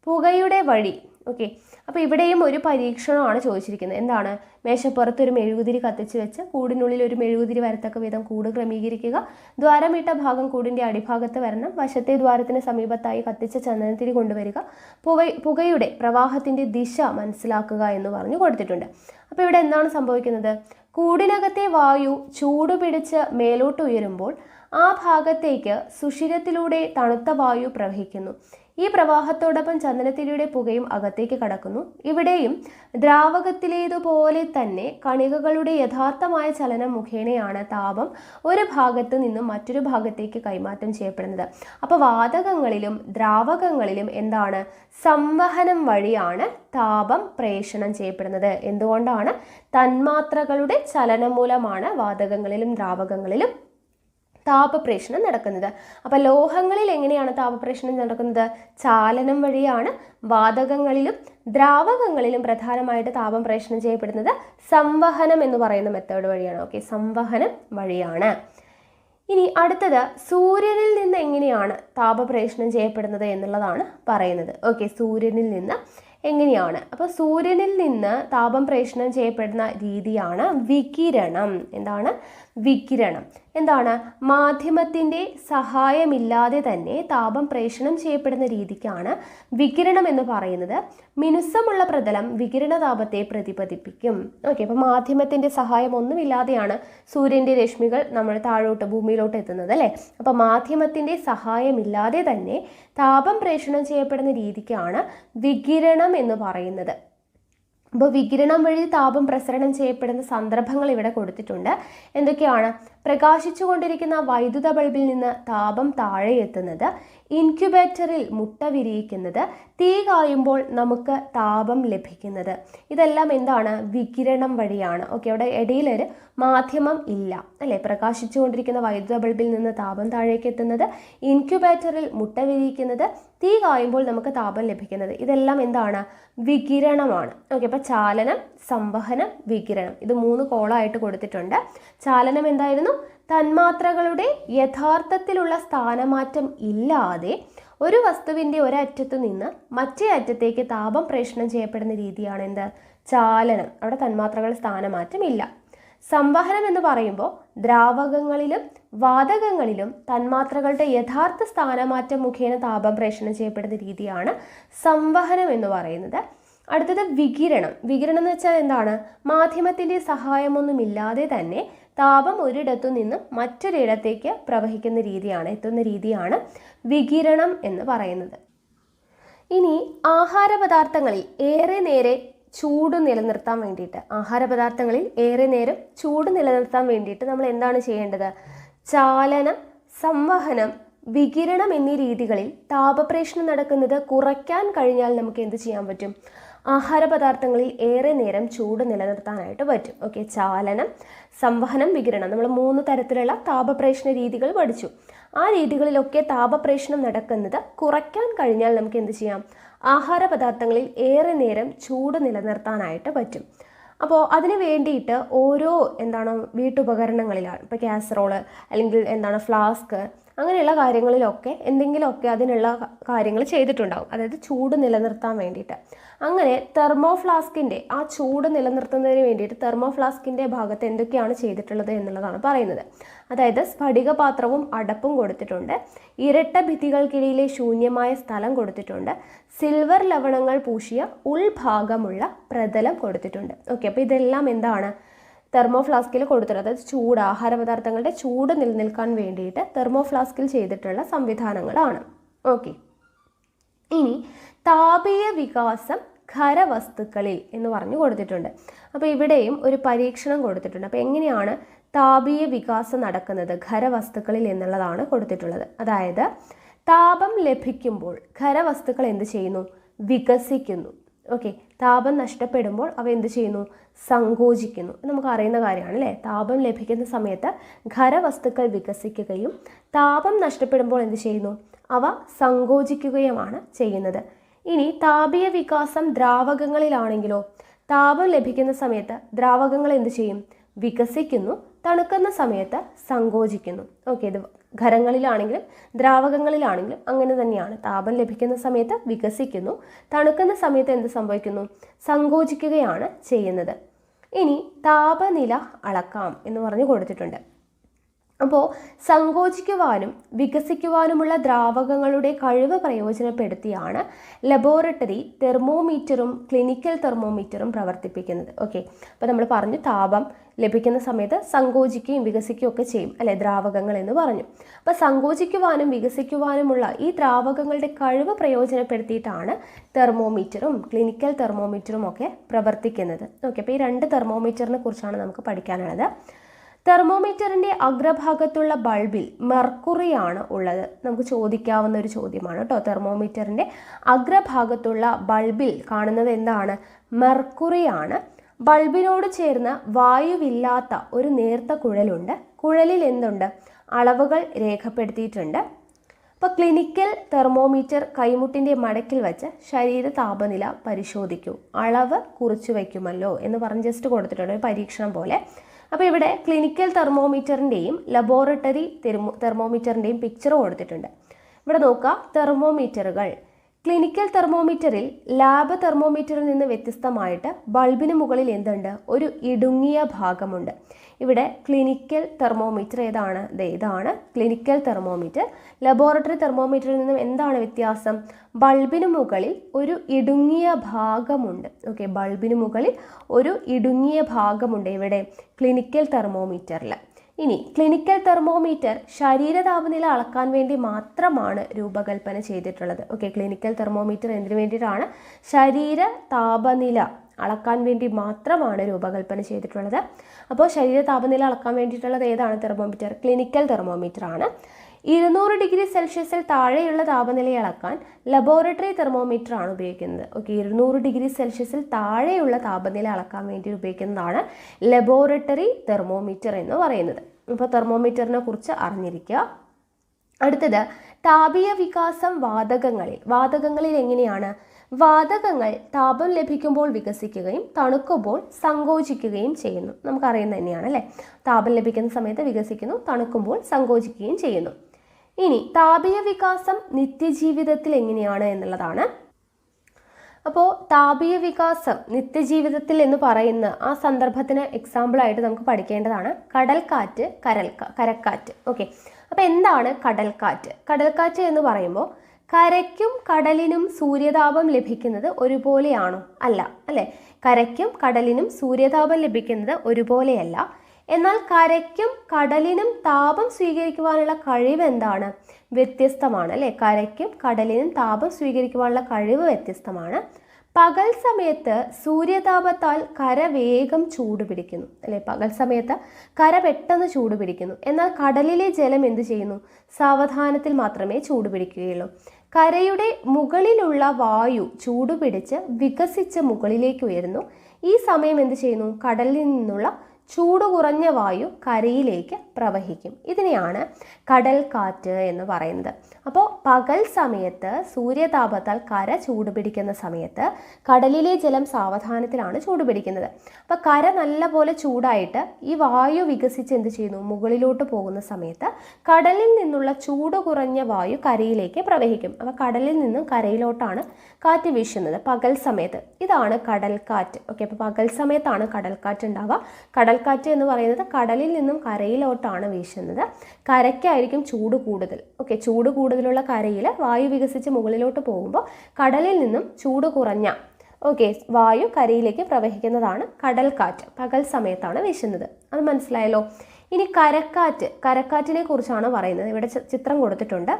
പുകയുടെ വഴി. ഓക്കെ, അപ്പോൾ ഇവിടെയും ഒരു പരീക്ഷണമാണ് ചോദിച്ചിരിക്കുന്നത്. എന്താണ്? മേശപ്പുറത്ത് ഒരു മെഴുകുതിരി കത്തിച്ച് വെച്ച് കൂടിനുള്ളിൽ ഒരു മെഴുകുതിരി വരത്തക്ക വിധം കൂട് ക്രമീകരിക്കുക. ദ്വാരമിട്ട ഭാഗം കൂടിൻ്റെ അടിഭാഗത്ത് വരണം. വശത്തെ ദ്വാരത്തിന് സമീപത്തായി കത്തിച്ച ചന്ദനത്തിരി കൊണ്ടുവരിക. പുകയുടെ പ്രവാഹത്തിൻ്റെ ദിശ മനസ്സിലാക്കുക എന്ന് പറഞ്ഞു കൊടുത്തിട്ടുണ്ട്. അപ്പോൾ ഇവിടെ എന്താണ് സംഭവിക്കുന്നത്? കൂടിനകത്തെ വായു ചൂടുപിടിച്ച് മേലോട്ട് ഉയരുമ്പോൾ ആ ഭാഗത്തേക്ക് സുഷിരത്തിലൂടെ തണുത്ത വായു പ്രവഹിക്കുന്നു. ഈ പ്രവാഹത്തോടൊപ്പം ചന്ദനത്തിരിയുടെ പുകയും അകത്തേക്ക് കടക്കുന്നു. ഇവിടെയും ദ്രാവകത്തിലേതുപോലെ തന്നെ കണികകളുടെ യഥാർത്ഥമായ ചലനം മുഖേനയാണ് താപം ഒരു ഭാഗത്ത് നിന്നും മറ്റൊരു ഭാഗത്തേക്ക് കൈമാറ്റം ചെയ്യപ്പെടുന്നത്. അപ്പോൾ വാതകങ്ങളിലും ദ്രാവകങ്ങളിലും എന്താണ്? സംവഹനം വഴിയാണ് താപം പ്രേഷണം ചെയ്യപ്പെടുന്നത്. എന്തുകൊണ്ടാണ്? തന്മാത്രകളുടെ ചലനം മൂലമാണ് വാതകങ്ങളിലും ദ്രാവകങ്ങളിലും താപപ്രേഷണം നടക്കുന്നത്. അപ്പോൾ ലോഹങ്ങളിൽ എങ്ങനെയാണ് താപപ്രേഷണം നടക്കുന്നത്? ചാലനം വഴിയാണ്. വാതകങ്ങളിലും ദ്രാവകങ്ങളിലും പ്രധാനമായിട്ട് താപം പ്രേഷണം ചെയ്യപ്പെടുന്നത് സംവഹനം എന്ന് പറയുന്ന മെത്തേഡ് വഴിയാണ്. ഓക്കെ, സംവഹനം വഴിയാണ്. ഇനി അടുത്തത് സൂര്യനിൽ നിന്ന് എങ്ങനെയാണ് താപപ്രേഷണം ചെയ്യപ്പെടുന്നത് എന്നുള്ളതാണ് പറയുന്നത്. ഓക്കെ, സൂര്യനിൽ നിന്ന് എങ്ങനെയാണ്? അപ്പോൾ സൂര്യനിൽ നിന്ന് താപം പ്രേഷണം ചെയ്യപ്പെടുന്ന രീതിയാണ് വികിരണം. എന്താണ്? വികിരണം. എന്താണ്, മാധ്യമത്തിൻ്റെ സഹായമില്ലാതെ തന്നെ താപം പ്രേഷണം ചെയ്യപ്പെടുന്ന രീതിക്കാണ് വികിരണം എന്ന് പറയുന്നത്. മിനുസമുള്ള പ്രതലം വികിരണ താപത്തെ പ്രതിപദിപ്പിക്കും. ഓക്കെ, അപ്പോൾ മാധ്യമത്തിൻ്റെ സഹായം ഒന്നുമില്ലാതെയാണ് സൂര്യൻ്റെ രശ്മികൾ നമ്മൾ താഴോട്ട് ഭൂമിയിലോട്ട് എത്തുന്നത് അല്ലേ. അപ്പോൾ മാധ്യമത്തിൻ്റെ സഹായമില്ലാതെ തന്നെ താപം പ്രേഷണം ചെയ്യപ്പെടുന്ന രീതിക്കാണ് വികിരണം എന്ന് പറയുന്നത്. അപ്പോൾ വികിരണം വഴി താപം പ്രസരണം ചെയ്യപ്പെടുന്ന സന്ദർഭങ്ങൾ ഇവിടെ കൊടുത്തിട്ടുണ്ട്. എന്തൊക്കെയാണ്? പ്രകാശിച്ചു കൊണ്ടിരിക്കുന്ന വൈദ്യുത ബൾബിൽ നിന്ന് താപം താഴെ എത്തുന്നത്, ഇൻക്യുബേറ്ററിൽ മുട്ട വിരിയിക്കുന്നത്, തീ കായുമ്പോൾ നമുക്ക് താപം ലഭിക്കുന്നത്. ഇതെല്ലാം എന്താണ്? വികിരണം വഴിയാണ്. ഓക്കെ, അവിടെ ഇടയിലൊരു മാധ്യമം ഇല്ല അല്ലേ. പ്രകാശിച്ചു കൊണ്ടിരിക്കുന്ന വൈദ്യുത ബൾബിൽ നിന്ന് താപം താഴേക്ക് എത്തുന്നത്, ഇൻക്യുബേറ്ററിൽ മുട്ട വിരിയിക്കുന്നത്, തീ കായുമ്പോൾ നമുക്ക് താപം ലഭിക്കുന്നത്. ഇതെല്ലാം എന്താണ്? വികിരണമാണ്. ഓക്കെ, അപ്പോൾ ചാലനം, സംവഹനം, വികിരണം, ഇത് 3 കോളായിട്ട് കൊടുത്തിട്ടുണ്ട്. ചാലനം എന്തായിരുന്നു? തന്മാത്രകളുടെ യഥാർത്ഥത്തിലുള്ള സ്ഥാനമാറ്റം ഇല്ലാതെ ഒരു വസ്തുവിൻ്റെ ഒരറ്റത്തു നിന്ന് മറ്റേ അറ്റത്തേക്ക് താപം പ്രേഷണം ചെയ്യപ്പെടുന്ന രീതിയാണ് എന്ത്? ചാലനം. അവിടെ തന്മാത്രകൾ സ്ഥാനമാറ്റം ഇല്ല. സംവഹനം എന്ന് പറയുമ്പോൾ ദ്രാവകങ്ങളിലും വാതകങ്ങളിലും തന്മാത്രകളുടെ യഥാർത്ഥ സ്ഥാനമാറ്റം മുഖേന താപം പ്രേഷണം ചെയ്യപ്പെടുന്ന രീതിയാണ് സംവഹനം എന്ന് പറയുന്നത്. അടുത്തത് വികിരണം. വികിരണം എന്ന് വെച്ചാൽ എന്താണ്? മാധ്യമത്തിൻ്റെ സഹായമൊന്നുമില്ലാതെ തന്നെ താപം ഒരിടത്തു നിന്നും മറ്റൊരിടത്തേക്ക് പ്രവഹിക്കുന്ന രീതിയാണ്, എത്തുന്ന രീതിയാണ് വികിരണം എന്ന് പറയുന്നത്. ഇനി ആഹാരപദാർത്ഥങ്ങളിൽ ഏറെ നേരെ ചൂട് നിലനിർത്താൻ വേണ്ടിയിട്ട് നമ്മൾ എന്താണ് ചെയ്യേണ്ടത്? ചാലനം, സംവഹനം, വികിരണം എന്നീ രീതികളിൽ താപപ്രേഷണം നടക്കുന്നത് കുറയ്ക്കാൻ കഴിഞ്ഞാൽ നമുക്ക് എന്ത് ചെയ്യാൻ പറ്റും? ആഹാരപദാർത്ഥങ്ങളിൽ ഏറെ നേരം ചൂട് നിലനിർത്താനായിട്ട് പറ്റും. ഓക്കെ, ചാലനം, സംവഹനം, വികിരണം, നമ്മൾ 3 തരത്തിലുള്ള താപപ്രേഷണ രീതികൾ പഠിച്ചു. ആ രീതികളിലൊക്കെ താപപ്രേഷണം നടക്കുന്നത് കുറയ്ക്കാൻ കഴിഞ്ഞാൽ നമുക്ക് എന്ത് ചെയ്യാം? ആഹാരപദാർത്ഥങ്ങളിൽ ഏറെ നേരം ചൂട് നിലനിർത്താനായിട്ട് പറ്റും. അപ്പോൾ അതിന് വേണ്ടിയിട്ട് ഓരോ വീട്ടുപകരണങ്ങളിലാണ്, ഇപ്പോൾ കാസറോള് അല്ലെങ്കിൽ ഫ്ലാസ്ക്, അങ്ങനെയുള്ള കാര്യങ്ങളിലൊക്കെ എന്തെങ്കിലുമൊക്കെ അതിനുള്ള കാര്യങ്ങൾ ചെയ്തിട്ടുണ്ടാവും, അതായത് ചൂട് നിലനിർത്താൻ വേണ്ടിയിട്ട്. അങ്ങനെ തെർമോഫ്ലാസ്കിൻ്റെ ആ ചൂട് നിലനിർത്തുന്നതിന് വേണ്ടിയിട്ട് തെർമോഫ്ലാസ്കിൻ്റെ ഭാഗത്ത് എന്തൊക്കെയാണ് ചെയ്തിട്ടുള്ളത് എന്നുള്ളതാണ് പറയുന്നത്. അതായത് സ്ഫടിക പാത്രവും അടപ്പും കൊടുത്തിട്ടുണ്ട്, ഇരട്ട ഭിത്തികൾക്കിടയിലെ ശൂന്യമായ സ്ഥലം കൊടുത്തിട്ടുണ്ട്, സിൽവർ ലവണങ്ങൾ പൂശിയ ഉൾഭാഗമുള്ള പ്രതലം കൊടുത്തിട്ടുണ്ട്. ഓക്കെ, അപ്പോൾ ഇതെല്ലാം എന്താണ്? തെർമോഫ്ലാസ്കിൽ കൊടുത്തിട്ടുള്ളത്. അതായത് ആഹാരപദാർത്ഥങ്ങളുടെ ചൂട് നിലനിൽക്കാൻ വേണ്ടിയിട്ട് തെർമോഫ്ലാസ്കിൽ ചെയ്തിട്ടുള്ള സംവിധാനങ്ങളാണ്. ഓക്കെ, ഇനി താപീയ വികാസം ഖരവസ്തുക്കളിൽ എന്ന് പറഞ്ഞു കൊടുത്തിട്ടുണ്ട്. അപ്പോൾ ഇവിടെയും ഒരു പരീക്ഷണം കൊടുത്തിട്ടുണ്ട്. അപ്പോൾ എങ്ങനെയാണ് താപീയ വികാസം നടക്കുന്നത് ഖരവസ്തുക്കളിൽ എന്നുള്ളതാണ് കൊടുത്തിട്ടുള്ളത്. അതായത് താപം ലഭിക്കുമ്പോൾ ഖരവസ്തുക്കൾ എന്ത് ചെയ്യുന്നു? വികസിക്കുന്നു. ഓക്കെ, താപം നഷ്ടപ്പെടുമ്പോൾ അവ എന്ത് ചെയ്യുന്നു? സങ്കോചിക്കുന്നു. നമുക്ക് അറിയുന്ന കാര്യമാണ് അല്ലേ. താപം ലഭിക്കുന്ന സമയത്ത് ഖരവസ്തുക്കൾ വികസിക്കുകയും താപം നഷ്ടപ്പെടുമ്പോൾ എന്ത് ചെയ്യുന്നു? അവ സങ്കോചിക്കുകയുമാണ് ചെയ്യുന്നത്. ഇനി താപീയ വികാസം ദ്രാവകങ്ങളിലാണെങ്കിലോ, താപം ലഭിക്കുന്ന സമയത്ത് ദ്രാവകങ്ങൾ എന്ത് ചെയ്യും? വികസിക്കുന്നു, തണുക്കുന്ന സമയത്ത് സങ്കോചിക്കുന്നു. ഓക്കെ, ഇത് ഖരങ്ങളിലാണെങ്കിലും ദ്രാവകങ്ങളിലാണെങ്കിലും അങ്ങനെ തന്നെയാണ്. താപം ലഭിക്കുന്ന സമയത്ത് വികസിക്കുന്നു, തണുക്കുന്ന സമയത്ത് എന്ത് സംഭവിക്കുന്നു? സങ്കോചിക്കുകയാണ് ചെയ്യുന്നത്. ഇനി താപനില അളക്കാം എന്ന് പറഞ്ഞു കൊടുത്തിട്ടുണ്ട്. അപ്പോൾ സങ്കോചിക്കുവാനും വികസിക്കുവാനുമുള്ള ദ്രാവകങ്ങളുടെ കഴിവ് പ്രയോജനപ്പെടുത്തിയാണ് ലബോറട്ടറി തെർമോമീറ്ററും ക്ലിനിക്കൽ തെർമോമീറ്ററും പ്രവർത്തിപ്പിക്കുന്നത്. ഓക്കെ, അപ്പോൾ നമ്മൾ പറഞ്ഞു താപം ലഭിക്കുന്ന സമയത്ത് സങ്കോചിക്കുകയും വികസിക്കുകയും ഒക്കെ ചെയ്യും അല്ലെ, ദ്രാവകങ്ങൾ എന്ന് പറഞ്ഞു. അപ്പോൾ സങ്കോചിക്കുവാനും വികസിക്കുവാനുമുള്ള ഈ ദ്രാവകങ്ങളുടെ കഴിവ് പ്രയോജനപ്പെടുത്തിയിട്ടാണ് തെർമോമീറ്ററും ക്ലിനിക്കൽ തെർമോമീറ്ററും ഒക്കെ പ്രവർത്തിക്കുന്നത്. ഓക്കെ, അപ്പോൾ ഈ 2 തെർമോമീറ്ററിനെ കുറിച്ചാണ് നമുക്ക് പഠിക്കാനുള്ളത്. തെർമോമീറ്ററിൻ്റെ അഗ്രഭാഗത്തുള്ള ബൾബിൽ മെർക്കുറിയാണ് ഉള്ളത്. നമുക്ക് ചോദിക്കാവുന്ന ഒരു ചോദ്യമാണ് കേട്ടോ. തെർമോമീറ്ററിൻ്റെ അഗ്രഭാഗത്തുള്ള ബൾബിൽ കാണുന്നത് എന്താണ്? മെർക്കുറിയാണ്. ബൾബിനോട് ചേർന്ന് വായുവില്ലാത്ത ഒരു നേർത്ത കുഴലുണ്ട്. കുഴലിൽ എന്തുണ്ട്? അളവുകൾ രേഖപ്പെടുത്തിയിട്ടുണ്ട്. അപ്പോൾ ക്ലിനിക്കൽ തെർമോമീറ്റർ കൈമുട്ടിൻ്റെ മടക്കിൽ വെച്ച് ശരീര താപനില പരിശോധിക്കൂ, അളവ് കുറിച്ചു വയ്ക്കുമല്ലോ എന്ന് പറഞ്ഞ് ജസ്റ്റ് കൊടുത്തിട്ടുണ്ട്, ഒരു പരീക്ഷണം പോലെ. അപ്പോൾ ഇവിടെ ക്ലിനിക്കൽ തെർമോമീറ്ററിൻ്റെയും ലബോറട്ടറി തെർമോമീറ്ററിൻ്റെയും പിക്ചർ കൊടുത്തിട്ടുണ്ട്. ഇവിടെ നോക്കുക, തെർമോമീറ്ററുകൾ ക്ലിനിക്കൽ തെർമോമീറ്ററിൽ ലാബ് തെർമോമീറ്ററിൽ നിന്ന് വ്യത്യസ്തമായിട്ട് ബൾബിന് മുകളിൽ എന്തുണ്ട്? ഒരു ഇടുങ്ങിയ ഭാഗമുണ്ട്. ഇവിടെ ക്ലിനിക്കൽ തെർമോമീറ്റർ ഏതാണ്? ഇതാണ് ക്ലിനിക്കൽ തെർമോമീറ്റർ. ലബോറട്ടറി തെർമോമീറ്ററിൽ നിന്നും എന്താണ് വ്യത്യാസം? ബൾബിന് മുകളിൽ ഒരു ഇടുങ്ങിയ ഭാഗമുണ്ട്. ഓക്കെ, ബൾബിന് മുകളിൽ ഒരു ഇടുങ്ങിയ ഭാഗമുണ്ട് ഇവിടെ ക്ലിനിക്കൽ തെർമോമീറ്ററിൽ. ഇനി ക്ലിനിക്കൽ തെർമോമീറ്റർ ശരീര താപനില അളക്കാൻ വേണ്ടി മാത്രമാണ് രൂപകൽപ്പന ചെയ്തിട്ടുള്ളത്. ഓക്കെ, ക്ലിനിക്കൽ തെർമോമീറ്റർ എന്തിനു വേണ്ടിയിട്ടാണ്? ശരീര താപനില അളക്കാൻ വേണ്ടി മാത്രമാണ് രൂപകൽപ്പന ചെയ്തിട്ടുള്ളത്. അപ്പോൾ ശരീര താപനില അളക്കാൻ വേണ്ടിയിട്ടുള്ളത് ഏതാണ് തെർമോമീറ്റർ? ക്ലിനിക്കൽ തെർമോമീറ്റർ ആണ്. 200 ഡിഗ്രി സെൽഷ്യസിൽ താഴെയുള്ള താപനിലയെ അളക്കാൻ ലബോറട്ടറി തെർമോമീറ്റർ ആണ് ഉപയോഗിക്കുന്നത്. ഓക്കെ, 200 ഡിഗ്രി സെൽഷ്യസിൽ താഴെയുള്ള താപനില അളക്കാൻ വേണ്ടി ഉപയോഗിക്കുന്നതാണ് ലബോറട്ടറി തെർമോമീറ്റർ എന്ന് പറയുന്നത്. അപ്പോൾ തെർമോമീറ്ററിനെ കുറിച്ച് അറിഞ്ഞിരിക്കുക. അടുത്തത് താപീയ വികാസം വാതകങ്ങളിൽ എങ്ങനെയാണ്? വാതകങ്ങൾ താപം ലഭിക്കുമ്പോൾ വികസിക്കുകയും തണുക്കുമ്പോൾ സങ്കോചിക്കുകയും ചെയ്യുന്നു. നമുക്കറിയുന്നത് തന്നെയാണ് അല്ലേ? താപം ലഭിക്കുന്ന സമയത്ത് വികസിക്കുന്നു, തണുക്കുമ്പോൾ സങ്കോചിക്കുകയും ചെയ്യുന്നു. ഇനി താപീയ വികാസം നിത്യജീവിതത്തിൽ എങ്ങനെയാണ് എന്നുള്ളതാണ്. അപ്പോൾ താപീയ വികാസം നിത്യജീവിതത്തിൽ എന്ന് പറയുന്ന ആ സന്ദർഭത്തിന് എക്സാമ്പിളായിട്ട് നമുക്ക് പഠിക്കേണ്ടതാണ് കടൽക്കാറ്റ്, കരക്കാറ്റ്. ഓക്കെ, അപ്പോൾ എന്താണ് കടൽക്കാറ്റ്? കടൽക്കാറ്റ് എന്ന് പറയുമ്പോൾ കരയ്ക്കും കടലിനും സൂര്യതാപം ലഭിക്കുന്നത് ഒരുപോലെയാണോ? അല്ല, അല്ലേ? കരയ്ക്കും കടലിനും സൂര്യതാപം ലഭിക്കുന്നത് ഒരുപോലെയല്ല. എന്നാൽ കരയ്ക്കും കടലിനും താപം സ്വീകരിക്കുവാനുള്ള കഴിവ് എന്താണ്? വ്യത്യസ്തമാണ്, അല്ലേ? കരയ്ക്കും കടലിനും താപം സ്വീകരിക്കുവാനുള്ള കഴിവ് വ്യത്യസ്തമാണ്. പകൽ സമയത്ത് സൂര്യതാപത്താൽ കര വേഗം ചൂടുപിടിക്കുന്നു, അല്ലേ? പകൽ സമയത്ത് കര പെട്ടെന്ന് ചൂടുപിടിക്കുന്നു. എന്നാൽ കടലിലെ ജലം എന്ത് ചെയ്യുന്നു? സാവധാനത്തിൽ മാത്രമേ ചൂടുപിടിക്കുകയുള്ളൂ. കരയുടെ മുകളിലുള്ള വായു ചൂടുപിടിച്ച് വികസിച്ച് മുകളിലേക്ക് ഉയരുന്നു. ഈ സമയം എന്ത് ചെയ്യുന്നു? കടലിൽ നിന്നുള്ള ചൂട് കുറഞ്ഞ വായു കരയിലേക്ക് പ്രവഹിക്കും. ഇതിനെയാണ് കടൽക്കാറ്റ് എന്ന് പറയുന്നത്. അപ്പോൾ പകൽ സമയത്ത് സൂര്യതാപത്താൽ കര ചൂടുപിടിക്കുന്ന സമയത്ത് കടലിലെ ജലം സാവധാനത്തിലാണ് ചൂടുപിടിക്കുന്നത്. അപ്പോൾ കര നല്ലപോലെ ചൂടായിട്ട് ഈ വായു വികസിച്ച് എന്ത് ചെയ്യുന്നു? മുകളിലോട്ട് പോകുന്ന സമയത്ത് കടലിൽ നിന്നുള്ള ചൂട് കുറഞ്ഞ വായു കരയിലേക്ക് പ്രവഹിക്കും. അപ്പോൾ കടലിൽ നിന്നും കരയിലോട്ടാണ് കാറ്റ് വീശുന്നത് പകൽ സമയത്ത്. ഇതാണ് കടൽക്കാറ്റ്. ഓക്കെ, അപ്പോൾ പകൽ സമയത്താണ് കടൽക്കാറ്റ് ഉണ്ടാവുക. കടൽക്കാറ്റ് എന്ന് പറയുന്നത് കടലിൽ നിന്നും കരയിലോട്ടാണ് വീശുന്നത്. കരയ്ക്കായിരിക്കും ചൂട് കൂടുതൽ. ഓക്കെ, ചൂട് കൂടുതലുള്ള കരയിൽ വായു വികസിച്ച് മുകളിലോട്ട് പോകുമ്പോൾ കടലിൽ നിന്നും ചൂട് കുറഞ്ഞ വായു കരയിലേക്ക് പ്രവഹിക്കുന്നതാണ് കടൽക്കാറ്റ്. പകൽ സമയത്താണ് വീശുന്നത്. അത് മനസ്സിലായല്ലോ. ഇനി കരക്കാറ്റിനെ കുറിച്ചാണ് പറയുന്നത്. ഇവിടെ ചിത്രം കൊടുത്തിട്ടുണ്ട്.